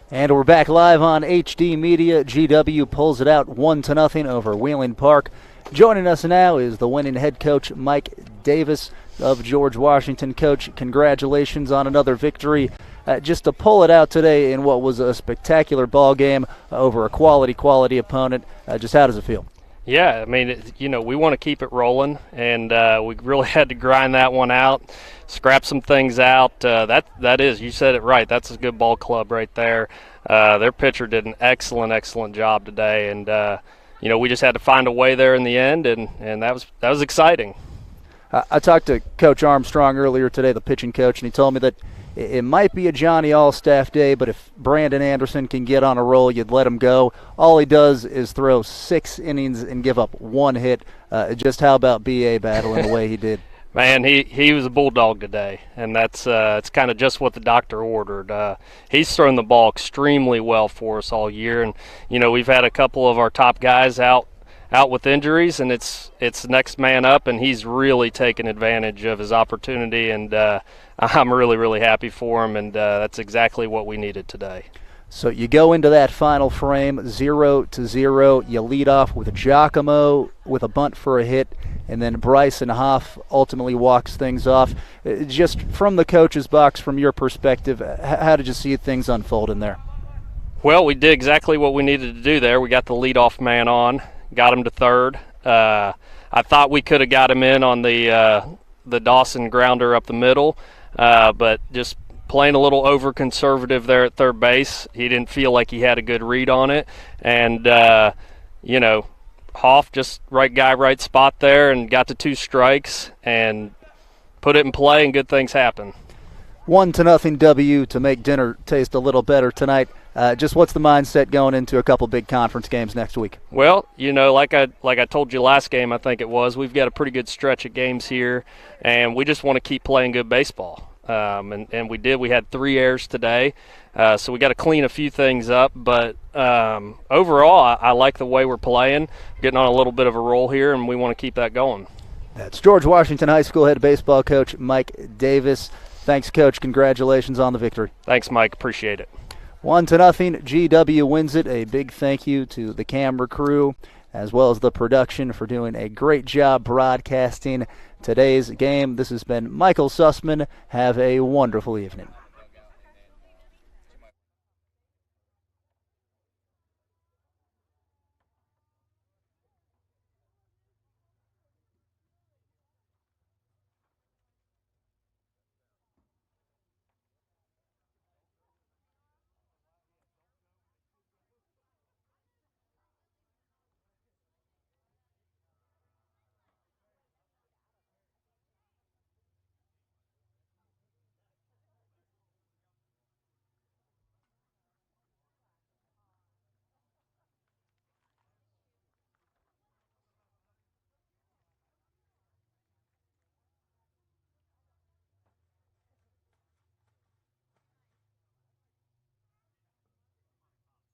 And we're back live on HD Media. GW pulls it out 1-0 over Wheeling Park. Joining us now is the winning head coach, Mike Davis of George Washington. Coach, congratulations on another victory. Just to pull it out today in what was a spectacular ball game over a quality opponent. Just how does it feel? Yeah, I mean, we want to keep it rolling, and we really had to grind that one out, scrap some things out. That is, you said it right, that's a good ball club right there. Their pitcher did an excellent job today, and we just had to find a way there in the end, and that was exciting. I talked to Coach Armstrong earlier today, the pitching coach, and he told me that it might be a Johnny All-Staff day, but if Brandon Anderson can get on a roll, you'd let him go. All he does is throw 6 innings and give up 1 hit. Just how about B.A. battling the way he did? Man, he was a bulldog today, and that's it's kind of just what the doctor ordered. He's thrown the ball extremely well for us all year, and we've had a couple of our top guys out with injuries, and it's next man up, and he's really taken advantage of his opportunity, and I'm really happy for him, and that's exactly what we needed today. So you go into that final frame 0-0. You lead off with Giacomo with a bunt for a hit, and then Bryson Hoff ultimately walks things off. Just from the coach's box, from your perspective, how did you see things unfold in there? Well, we did exactly what we needed to do there. We got the leadoff man on, got him to third. I thought we could have got him in on the Dawson grounder up the middle, but just playing a little over-conservative there at third base. He didn't feel like he had a good read on it. And, Hoff just right guy, right spot there, and got the 2 strikes and put it in play, and good things happen. 1-0 W to make dinner taste a little better tonight. Just what's the mindset going into a couple big conference games next week? Well, like I told you last game, I think it was, we've got a pretty good stretch of games here, and we just want to keep playing good baseball. And we did. We had 3 errors today, so we got to clean a few things up. But overall, I like the way we're playing, getting on a little bit of a roll here, and we want to keep that going. That's George Washington High School head baseball coach Mike Davis. Thanks, Coach. Congratulations on the victory. Thanks, Mike. Appreciate it. 1-0. GW wins it. A big thank you to the camera crew as well as the production for doing a great job broadcasting today's game. This has been Michael Sussman. Have a wonderful evening.